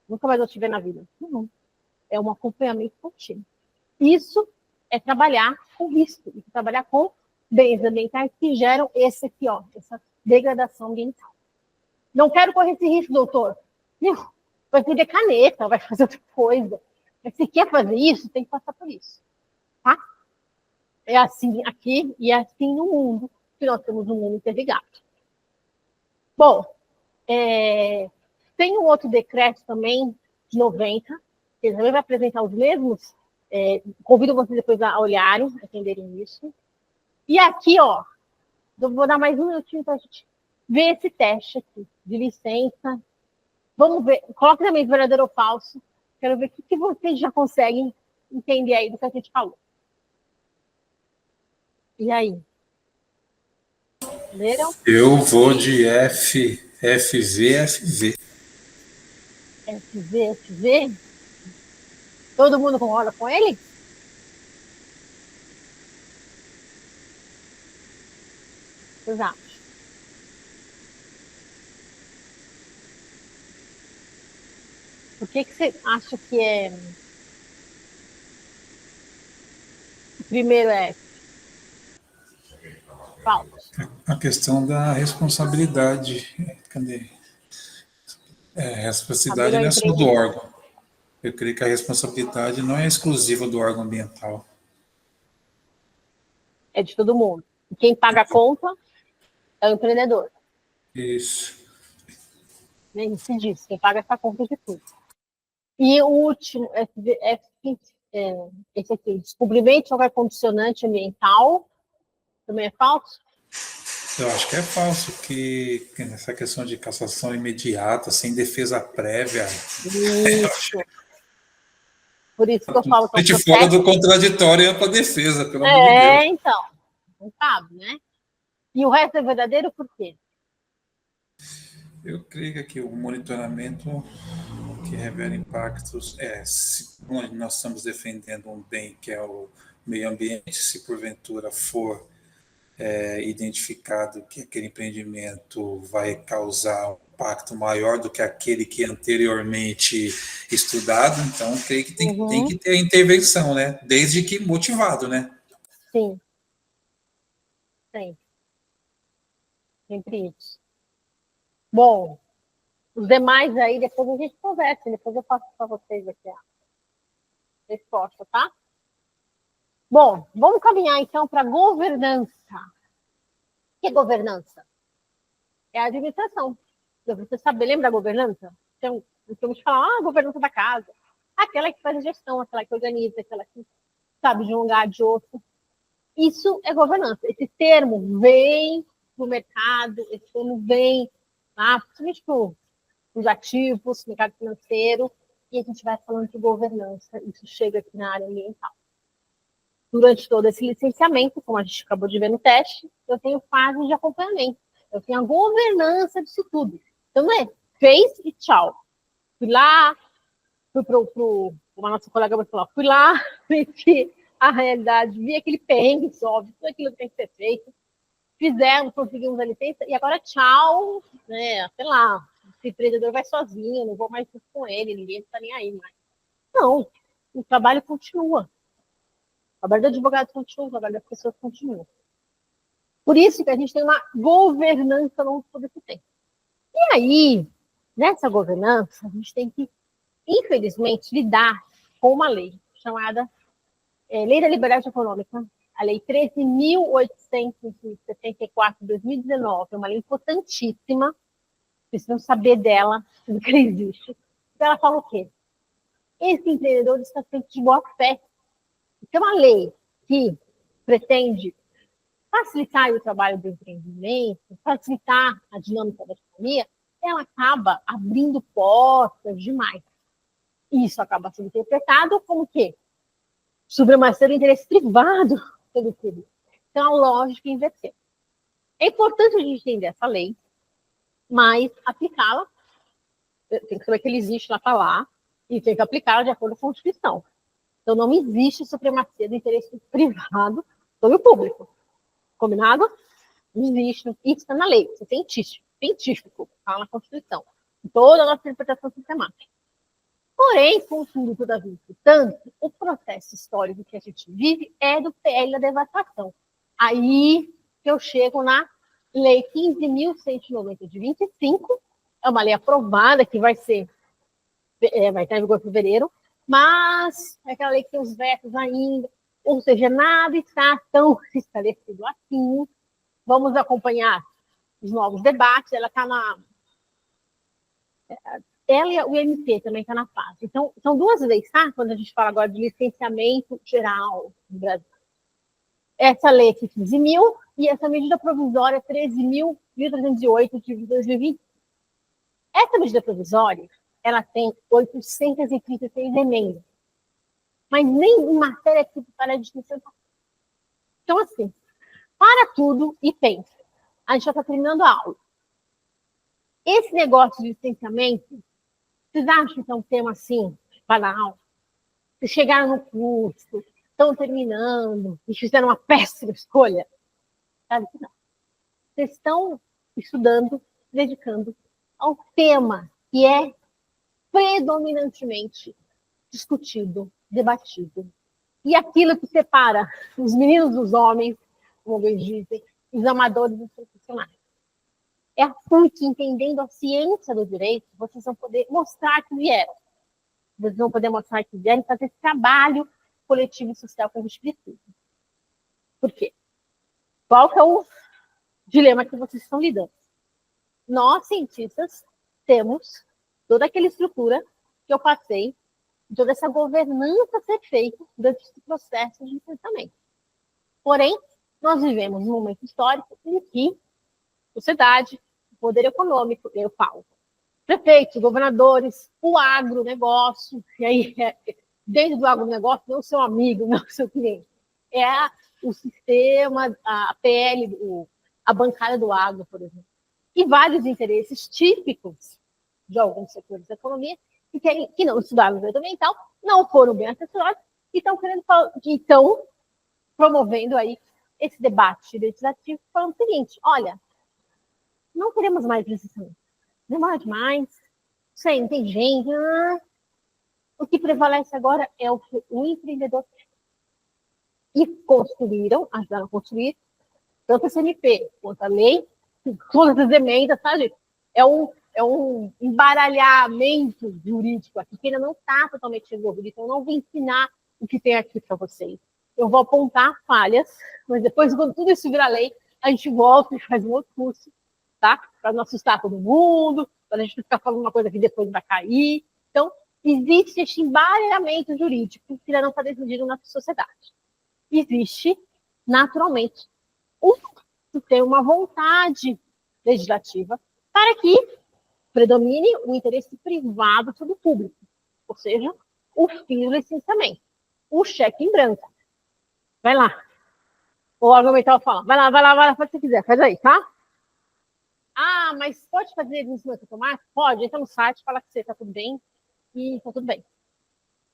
Nunca mais eu te ver na vida. Não. É um acompanhamento contínuo. Isso é trabalhar com risco, e trabalhar com bens ambientais que geram esse aqui, ó, essa degradação ambiental. Não quero correr esse risco, doutor. Não, vai perder caneta, vai fazer outra coisa. Mas se quer fazer isso, tem que passar por isso. Tá? É assim aqui e é assim no mundo, que nós temos um mundo interligado. Bom, tem um outro decreto também, de 90, que também vai apresentar os mesmos. Convido vocês depois a olharem, a entenderem isso. E aqui, ó, eu vou dar mais um minutinho para a gente ver esse teste aqui, de licença. Vamos ver, coloque também verdadeiro ou falso. Quero ver o que vocês já conseguem entender aí do que a gente falou. E aí? Leram? Eu vou de FV. FV? Todo mundo concorda com ele? Vocês acham? O que você acha que é o primeiro F? Falso. A questão da responsabilidade. Cadê? A responsabilidade não é só do órgão. Eu creio que a responsabilidade não é exclusiva do órgão ambiental. É de todo mundo. E quem paga a conta é o empreendedor. Isso. Nem se diz, quem paga essa conta de tudo. E o último, esse aqui, descobrimento de qualquer condicionante ambiental, também é falso? Eu acho que é falso, que nessa questão de cassação imediata, sem defesa prévia. Isso. Por isso que eu falo que a gente fora do contraditório é para defesa, pelo amor de Deus. Então. Não sabe, né? E o resto é verdadeiro por quê? Eu creio que aqui o monitoramento que revela impactos se nós estamos defendendo um bem que é o meio ambiente, se porventura for identificado que aquele empreendimento vai causar um impacto maior do que aquele que anteriormente estudado, então creio que tem que ter a intervenção, né? Desde que motivado, né? Sim. Sim. Sempre isso. Bom, os demais aí, depois a gente conversa, depois eu passo para vocês aqui a resposta, tá? Bom, vamos caminhar então para governança. O que é governança? É a administração. Você sabe, lembra da governança? Então, vamos falar, a governança da casa. Aquela que faz a gestão, aquela que organiza, aquela que sabe de um lugar, de outro. Isso é governança. Esse termo vem do mercado, esse termo vem, principalmente para os ativos, mercado financeiro, e a gente vai falando de governança. Isso chega aqui na área ambiental. Durante todo esse licenciamento, como a gente acabou de ver no teste, eu tenho fases de acompanhamento. Eu tenho a governança disso tudo. Então, não é fez e tchau. Fui lá, como a nossa colega vai falar, fui lá, vi a realidade, vi aquele perrengue, óbvio, tudo aquilo que tem que ser feito. Fizemos, conseguimos a licença, e agora tchau, né? Sei lá, esse empreendedor vai sozinho, eu não vou mais com ele, ninguém está nem aí mais. Não, o trabalho continua. O trabalho do advogado continua, o trabalho das pessoas continua. Por isso que a gente tem uma governança ao longo de todo esse tempo. E aí, nessa governança, a gente tem que, infelizmente, lidar com uma lei chamada Lei da Liberdade Econômica, a Lei 13.874 de 2019, é uma lei importantíssima, precisam saber dela, tudo que ela existe. Ela fala o quê? Esse empreendedor está feito de boa fé. Então, a lei que pretende facilitar o trabalho do empreendimento, facilitar a dinâmica da economia, ela acaba abrindo portas demais. Isso acaba sendo interpretado como o quê? Supremacia do interesse privado pelo público. Então, a lógica é inverter. É importante a gente entender essa lei, mas aplicá-la, tem que saber que ele existe, ela está lá, e tem que aplicá-la de acordo com a Constituição. Então, não existe supremacia do interesse privado sobre o público. Combinado? Não existe. Isso está na lei. Isso é científico, está na Constituição. Toda a nossa interpretação sistemática. Porém, contudo, todavia, portanto, o processo histórico que a gente vive é do PL da devastação. Aí que eu chego na Lei 15.190 de 25, é uma lei aprovada que vai estar em vigor em fevereiro, mas é aquela lei que tem os vetos ainda, ou seja, nada está tão esclarecido assim. Vamos acompanhar os novos debates, ela está na... Ela e o IMP também está na fase. Então, são duas leis, tá? Quando a gente fala agora de licenciamento geral no Brasil. Essa lei aqui, 15.000, e essa medida provisória, 13.308 de 2020. Essa medida provisória, ela tem 836 emendas, mas nem em matéria tributária de licenciamento. Então, assim, para tudo e pensa. A gente já está terminando a aula. Esse negócio de licenciamento, vocês acham que é um tema assim, banal? Vocês chegaram no curso, estão terminando e fizeram uma péssima escolha? Sabe que não. Vocês estão estudando, dedicando ao tema que é predominantemente discutido, debatido. E aquilo que separa os meninos dos homens, como eles dizem, os amadores dos profissionais. É assim que, entendendo a ciência do direito, vocês vão poder mostrar que vieram. Vocês vão poder mostrar que vieram e fazer esse trabalho coletivo e social que a gente precisa. Por quê? Qual que é o dilema que vocês estão lidando? Nós, cientistas, temos toda aquela estrutura que eu passei, toda essa governança a ser feita durante esse processo de licenciamento. Porém, nós vivemos um momento histórico em que sociedade, o poder econômico, eu falo, prefeitos, governadores, o agronegócio, e aí, dentro do agronegócio, não o seu amigo, não o seu cliente, é o sistema, a PL, a bancada do agro, por exemplo, e vários interesses típicos de alguns setores da economia que não estudaram o direito ambiental, não foram bem assessorados e estão promovendo aí esse debate legislativo, falando o seguinte: olha, não queremos mais licenciamento, demora demais, isso aí não tem gente. O que prevalece agora é o empreendedor. E ajudaram a construir tanto a CNP quanto a lei, todas as emendas, tá, gente? é um embaralhamento jurídico aqui, que ainda não está totalmente resolvido. Então, eu não vou ensinar o que tem aqui para vocês. Eu vou apontar falhas, mas depois, quando tudo isso virar lei, a gente volta e faz um outro curso, tá? Para não assustar todo mundo, para a gente não ficar falando uma coisa que depois vai cair. Então, existe esse embaralhamento jurídico que ainda não está decidido na sociedade. Existe, naturalmente, tem uma vontade legislativa para que predomine o interesse privado sobre o público, ou seja, o fim do licenciamento, o cheque em branco. Vai lá. O órgão ambiental fala, vai lá, faz o que você quiser, faz aí, tá? Ah, mas pode fazer licenciamento automático? Pode, entra no site, fala que você está tudo bem e está tudo bem.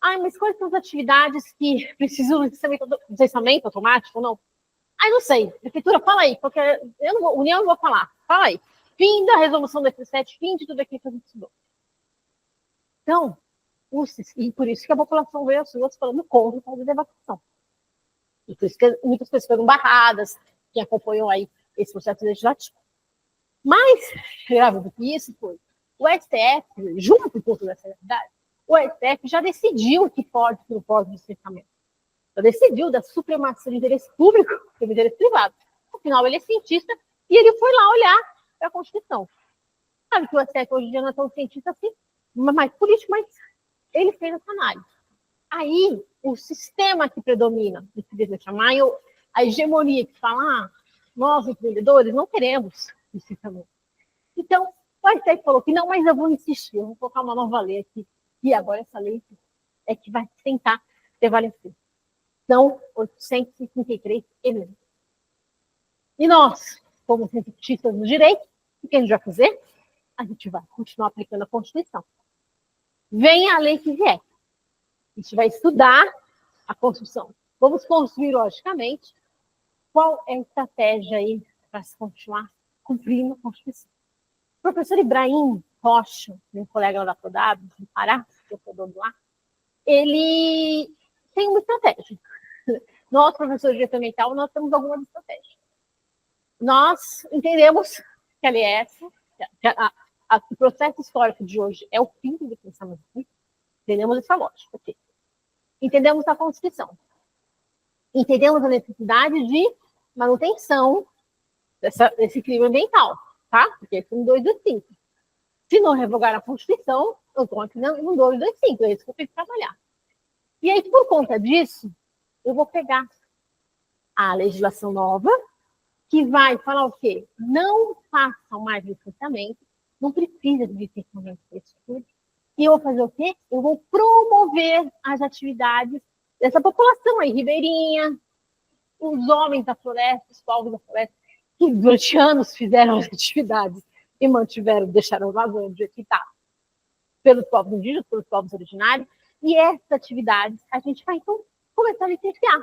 Ah, mas quais são as atividades que precisam de licenciamento automático ou não? Ah, não sei. Prefeitura, fala aí, porque União eu não vou falar. Fala aí. Fim da resolução do FC7, fim de tudo aquilo que a gente estudou. Então, e por isso que a população veio as ruas falando contra o caso de evacuação. E por isso que muitas pessoas foram barradas, que acompanham aí esse processo legislativo. Mas, grave do que isso, foi o STF, junto com toda essa realidade, o STF já decidiu o que pode e não pode licenciamento. Já decidiu da supremacia do interesse público sobre o interesse privado. Afinal, ele é cientista e ele foi lá olhar para a Constituição. Sabe que o STF hoje em dia não é tão cientista assim, mais político, mas ele fez essa análise. Aí, o sistema que predomina, que se deve chamar, a hegemonia que fala, nós, empreendedores, não queremos licenciamento. Então, o STF falou que não, mas eu vou insistir, eu vou colocar uma nova lei aqui, e agora essa lei é que vai tentar prevalecer. São 853 elementos. E nós, como cientistas do direito, o que a gente vai fazer? A gente vai continuar aplicando a Constituição. Venha a lei que vier. A gente vai estudar a Constituição. Vamos construir, logicamente, qual é a estratégia aí para se continuar cumprindo a Constituição. O professor Ibrahim Rocha, meu colega lá da ProDAB, do Pará, que eu sou lá, ele tem uma estratégia. Nós, professores de direito ambiental, nós temos algumas estratégias. Nós entendemos que a LS, o processo histórico de hoje é o fim do licenciamento. Entendemos essa lógica. Okay. Entendemos a Constituição. Entendemos a necessidade de manutenção desse crime ambiental, tá? Porque é um 225. Se não revogar a Constituição, eu estou aqui no 225, é isso que eu tenho que trabalhar. E aí, por conta disso, eu vou pegar a legislação nova, que vai falar o quê? Não façam mais licenciamento, não precisa de licenciamento desse tipo. E eu vou fazer o quê? Eu vou promover as atividades dessa população aí, ribeirinha, os homens da floresta, os povos da floresta, que durante anos fizeram as atividades e deixaram o vazão do jeito que está, pelos povos indígenas, pelos povos originários, e essas atividades a gente vai, então, começar a licenciar.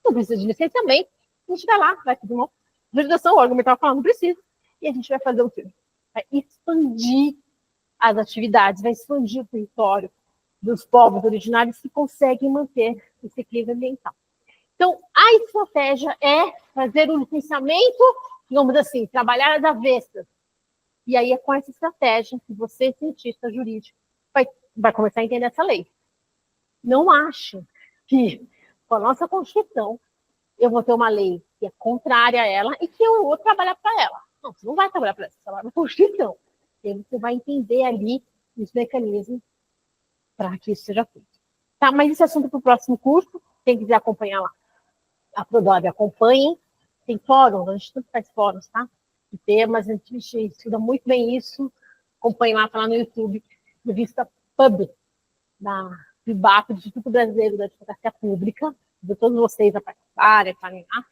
Não precisa de licenciamento, a gente vai lá, vai fazer uma legislação, o órgão ambiental falando, não precisa, e a gente vai fazer o quê? Vai expandir as atividades, vai expandir o território dos povos originários que conseguem manter esse equilíbrio ambiental. Então, a estratégia é fazer o licenciamento, digamos assim, trabalhar as avessas. E aí é com essa estratégia que você, cientista jurídico, vai começar a entender essa lei. Não acho que, com a nossa Constituição, eu vou ter uma lei que é contrária a ela e que eu vou trabalhar para ela. Não, você não vai trabalhar para ela, você trabalha na Constituição. E você vai entender ali os mecanismos para que isso seja feito. Tá, mas esse assunto é para o próximo curso. Quem quiser acompanhar lá, a ProDAB acompanhem. Tem fóruns, a gente sempre faz fóruns, tá? De temas, a gente estuda muito bem isso. Acompanhe lá, tá lá no YouTube, revista PUB, da IBAP, do Instituto Brasileiro da Advocacia Pública, de todos vocês a participarem, a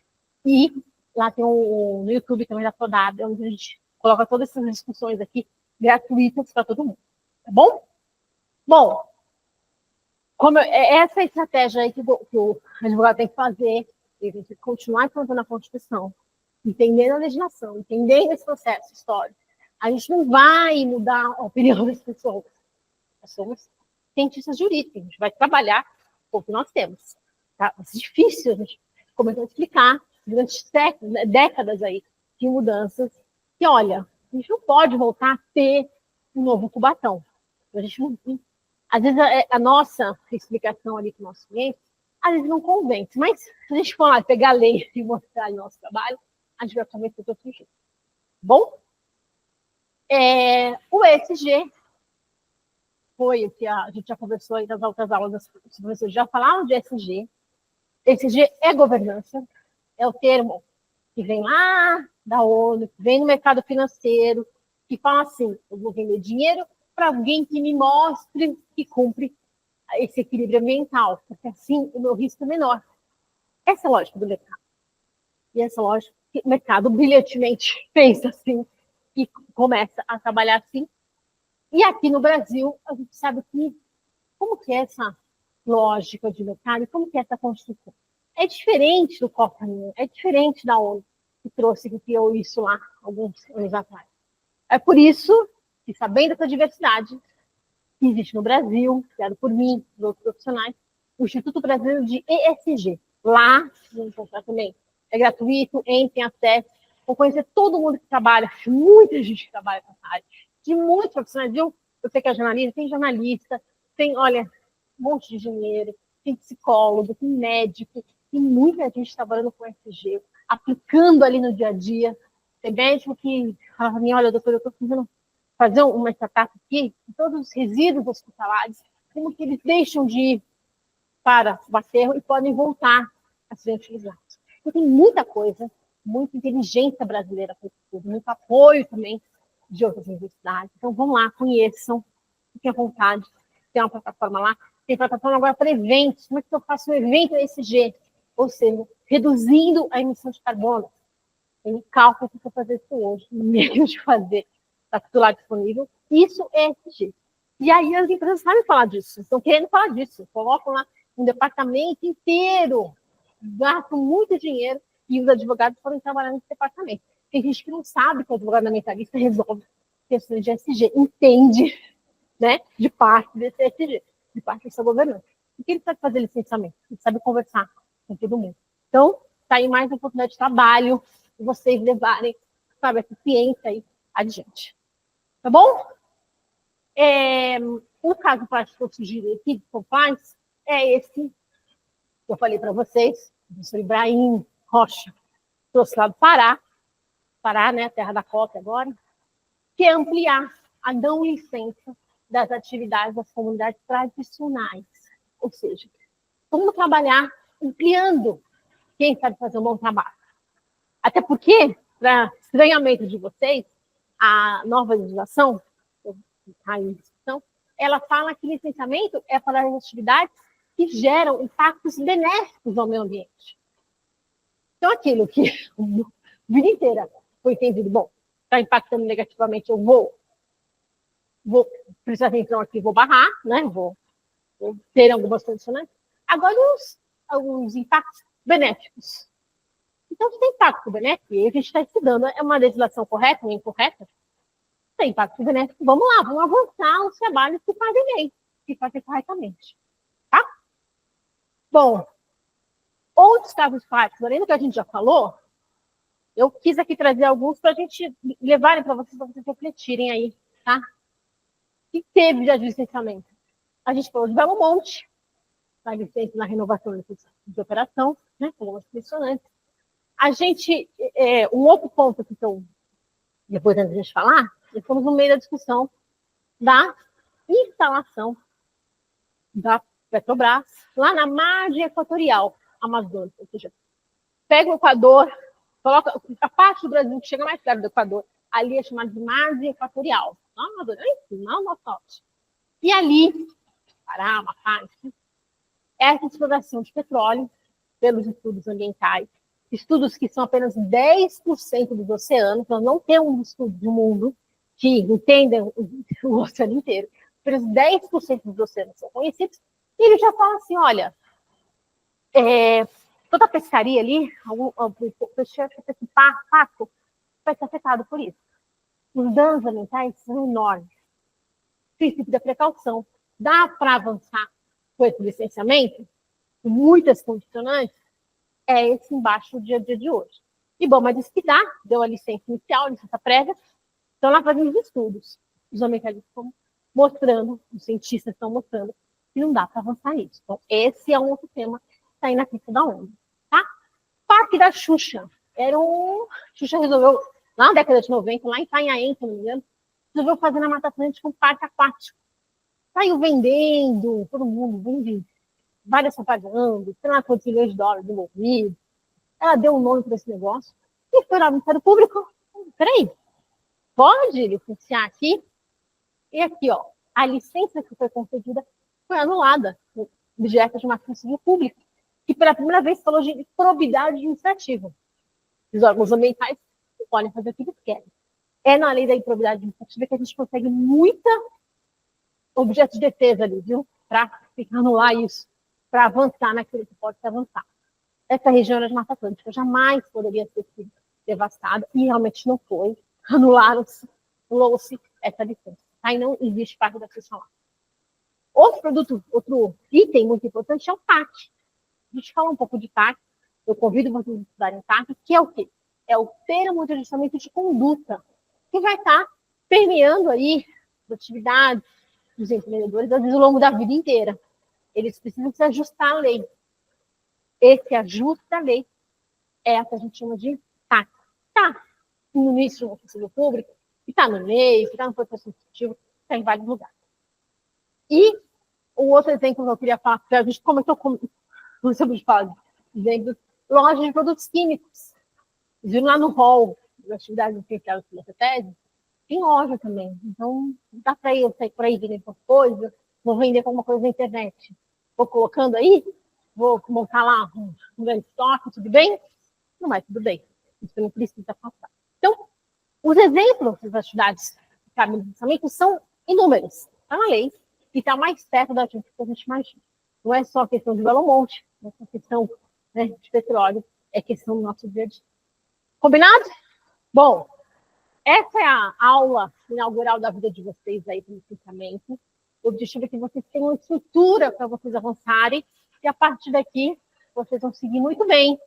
e lá tem no YouTube também da ProDAB, onde a gente coloca todas essas discussões aqui gratuitas para todo mundo, tá bom? Bom, essa estratégia aí que o advogado tem que fazer, ele tem que continuar implantando a Constituição, entendendo a legislação, entendendo esse processo histórico. A gente não vai mudar a opinião das pessoas. Nós somos cientistas jurídicos, a gente vai trabalhar com o que nós temos. Tá? É difícil a gente começar a explicar durante séculos, décadas aí, de mudanças. E olha, A gente não pode voltar a ter um novo Cubatão. A gente não, às vezes a nossa explicação ali para o nosso cliente, às vezes não convence, mas se a gente for lá pegar a lei e mostrar o nosso trabalho, a gente vai convencer todo mundo. Bom? O ESG foi o que a gente já conversou aí nas outras aulas, os professores já falaram de ESG. ESG é governança, é o termo que vem lá da ONU, que vem no mercado financeiro, que fala assim, eu vou vender dinheiro para alguém que me mostre que cumpre esse equilíbrio ambiental, porque assim o meu risco é menor. Essa é a lógica do mercado. E essa lógica que o mercado brilhantemente pensa assim, e começa a trabalhar assim. E aqui no Brasil, a gente sabe como que é essa lógica de mercado, como que é essa construção. É diferente do Copa-Copa, é diferente da ONU, que criou isso lá alguns anos atrás. É por isso que, sabendo dessa diversidade que existe no Brasil, criado por mim, por outros profissionais, o Instituto Brasileiro de ESG, lá, vou encontrar também, é gratuito, entrem, acessem, vão conhecer todo mundo que trabalha, muita gente que trabalha com essa área, de muitos profissionais, viu? Eu sei que é jornalista, tem, olha, um monte de engenheiro, tem psicólogo, tem médico, tem muita gente trabalhando com ESG, aplicando ali no dia a dia. Tem médico que fala para mim, olha, doutor, eu estou precisando fazer uma startup aqui, todos os resíduos hospitalares, como que eles deixam de ir para o aterro e podem voltar a ser utilizados. Então, tem muita coisa, muita inteligência brasileira, muito apoio também de outras universidades. Então, vão lá, conheçam, fiquem à vontade. Tem uma plataforma lá, tem plataforma agora para eventos. Como é que eu faço um evento ESG? Ou seja, reduzindo a emissão de carbono. Tem cálculo que eu vou fazer isso hoje, no meio de fazer. Está tudo lá disponível. Isso é ESG. E aí as empresas sabem falar disso, estão querendo falar disso. Colocam lá um departamento inteiro, gastam muito dinheiro e os advogados podem trabalhar nesse departamento. Tem gente que não sabe que o advogado ambientalista resolve questões de ESG, entende, né, de parte desse ESG, de parte dessa governança. Porque ele sabe fazer licenciamento, ele sabe conversar com todo mundo. Então, está aí mais uma oportunidade de trabalho, de vocês levarem, sabe, essa ciência aí adiante. Tá bom? O caso prático que eu sugiro aqui de compliance é esse que eu falei para vocês, o professor Ibrahim Rocha trouxe lá do Pará, né, terra da Copa agora, que é ampliar a não licença das atividades das comunidades tradicionais. Ou seja, vamos trabalhar ampliando quem sabe fazer um bom trabalho. Até porque, para estranhamento de vocês, a nova legislação, ela fala que licenciamento é para as atividades que geram impactos benéficos ao meio ambiente. Então, aquilo que a vida inteira foi entendido, bom, está impactando negativamente, eu vou prestar atenção aqui, vou barrar, né? Vou ter algumas condicionantes. Agora, os impactos benéficos. Então, se tem impacto benéfico, e a gente está estudando, é uma legislação correta ou incorreta? Tem impacto benéfico, vamos lá, vamos avançar os trabalhos que fazem bem, que fazem corretamente. Tá? Bom, outros casos práticos, além do que a gente já falou, eu quis aqui trazer alguns para a gente levarem para vocês refletirem aí, tá? Que teve já de licenciamento. A gente falou de Belo Monte, tá? Licença na renovação de operação, né? Como impressionante. A gente, um outro ponto que eu, depois antes de a gente falar, nós estamos no meio da discussão da instalação da Petrobras lá na margem equatorial amazônica, ou seja, pega o Equador, coloca a parte do Brasil que chega mais perto do Equador, ali é chamada de margem equatorial, não a Amazônia, é em cima, não no norte. E ali, Pará, Amapá, essa exploração de petróleo, pelos estudos ambientais, estudos que são apenas 10% dos oceanos, nós não temos um estudo do mundo que entendam o oceano inteiro, apenas 10% dos oceanos são conhecidos, e ele já fala assim, olha, toda a pescaria ali, o pato vai ser afetado por isso. Os danos ambientais são enormes. Princípio da precaução. Dá para avançar com esse licenciamento? Com muitas condicionantes? É esse embaixo do dia a dia de hoje. E bom, mas isso que dá, deu a licença inicial, a licença prévia, estão lá fazendo os estudos. Os ambientalistas estão mostrando, os cientistas estão mostrando que não dá para avançar isso. Então, esse é um outro tema que está aí na crista da onda. Tá? Parque da Xuxa. Xuxa resolveu, lá na década de 90, lá em Itanhaém, se não me engano, resolveu fazer na Mata Atlântica um parque aquático. Saiu vendendo, todo mundo vende várias propagandas, tem lá quantos milhões de dólares envolvidos. Ela deu um nome para esse negócio e foi lá no Ministério Público. Peraí, pode licenciar aqui? E aqui, ó, a licença que foi concedida foi anulada, objeto de uma ação civil pública, que pela primeira vez falou de probidade administrativa. Os órgãos ambientais podem fazer o que eles querem. É na lei da improbidade administrativa que a gente consegue muita objeto de defesa ali, viu? Para anular isso, para avançar naquilo que pode se avançar. Essa região era de Mata Atlântica, jamais poderia ter sido devastada, e realmente não foi. Anularam-se, anulou-se essa licença. Aí não existe parque da Xuxa lá. Outro item muito importante é o TAC. A gente fala um pouco de TAC, eu convido vocês a estudarem TAC, que é o quê? É o termo de ajustamento de conduta, que vai estar permeando aí as atividades dos empreendedores, às vezes, ao longo da vida inteira. Eles precisam se ajustar à lei. Esse ajuste da lei é o que a gente chama de TAC. Está no início de uma oficina pública, que está no meio, que está no processo institutivo, está em vários lugares. E o outro exemplo que eu queria falar, que a gente comentou sobre os exemplos, lojas de produtos químicos. Viram lá no hall das atividades essenciais da tese, tem loja também. Então, dá para eu sair por aí vendendo coisa, vou vender alguma coisa na internet. Vou colocando aí, vou montar lá um grande estoque, tudo bem? Não é tudo bem. Isso não precisa passar. Então, os exemplos das atividades de cabine de licenciamento são inúmeros. Está na lei e está mais perto da gente que a gente imagina. Não é só questão de Belo Monte, não é só questão, né, de petróleo, é questão do nosso dia a dia. Combinado? Bom, essa é a aula inaugural da vida de vocês aí para o licenciamento. O objetivo é que vocês tenham uma estrutura para vocês avançarem e a partir daqui vocês vão seguir muito bem,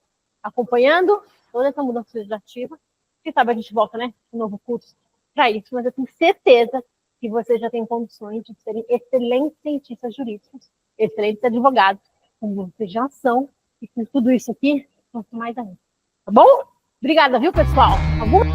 acompanhando toda essa mudança legislativa. Quem sabe a gente volta, né, um novo curso para isso, mas eu tenho certeza que vocês já têm condições de serem excelentes cientistas jurídicos, excelentes advogados, como vocês já são, e com tudo isso aqui, quanto mais ainda. Tá bom? Obrigada, viu, pessoal? Alguma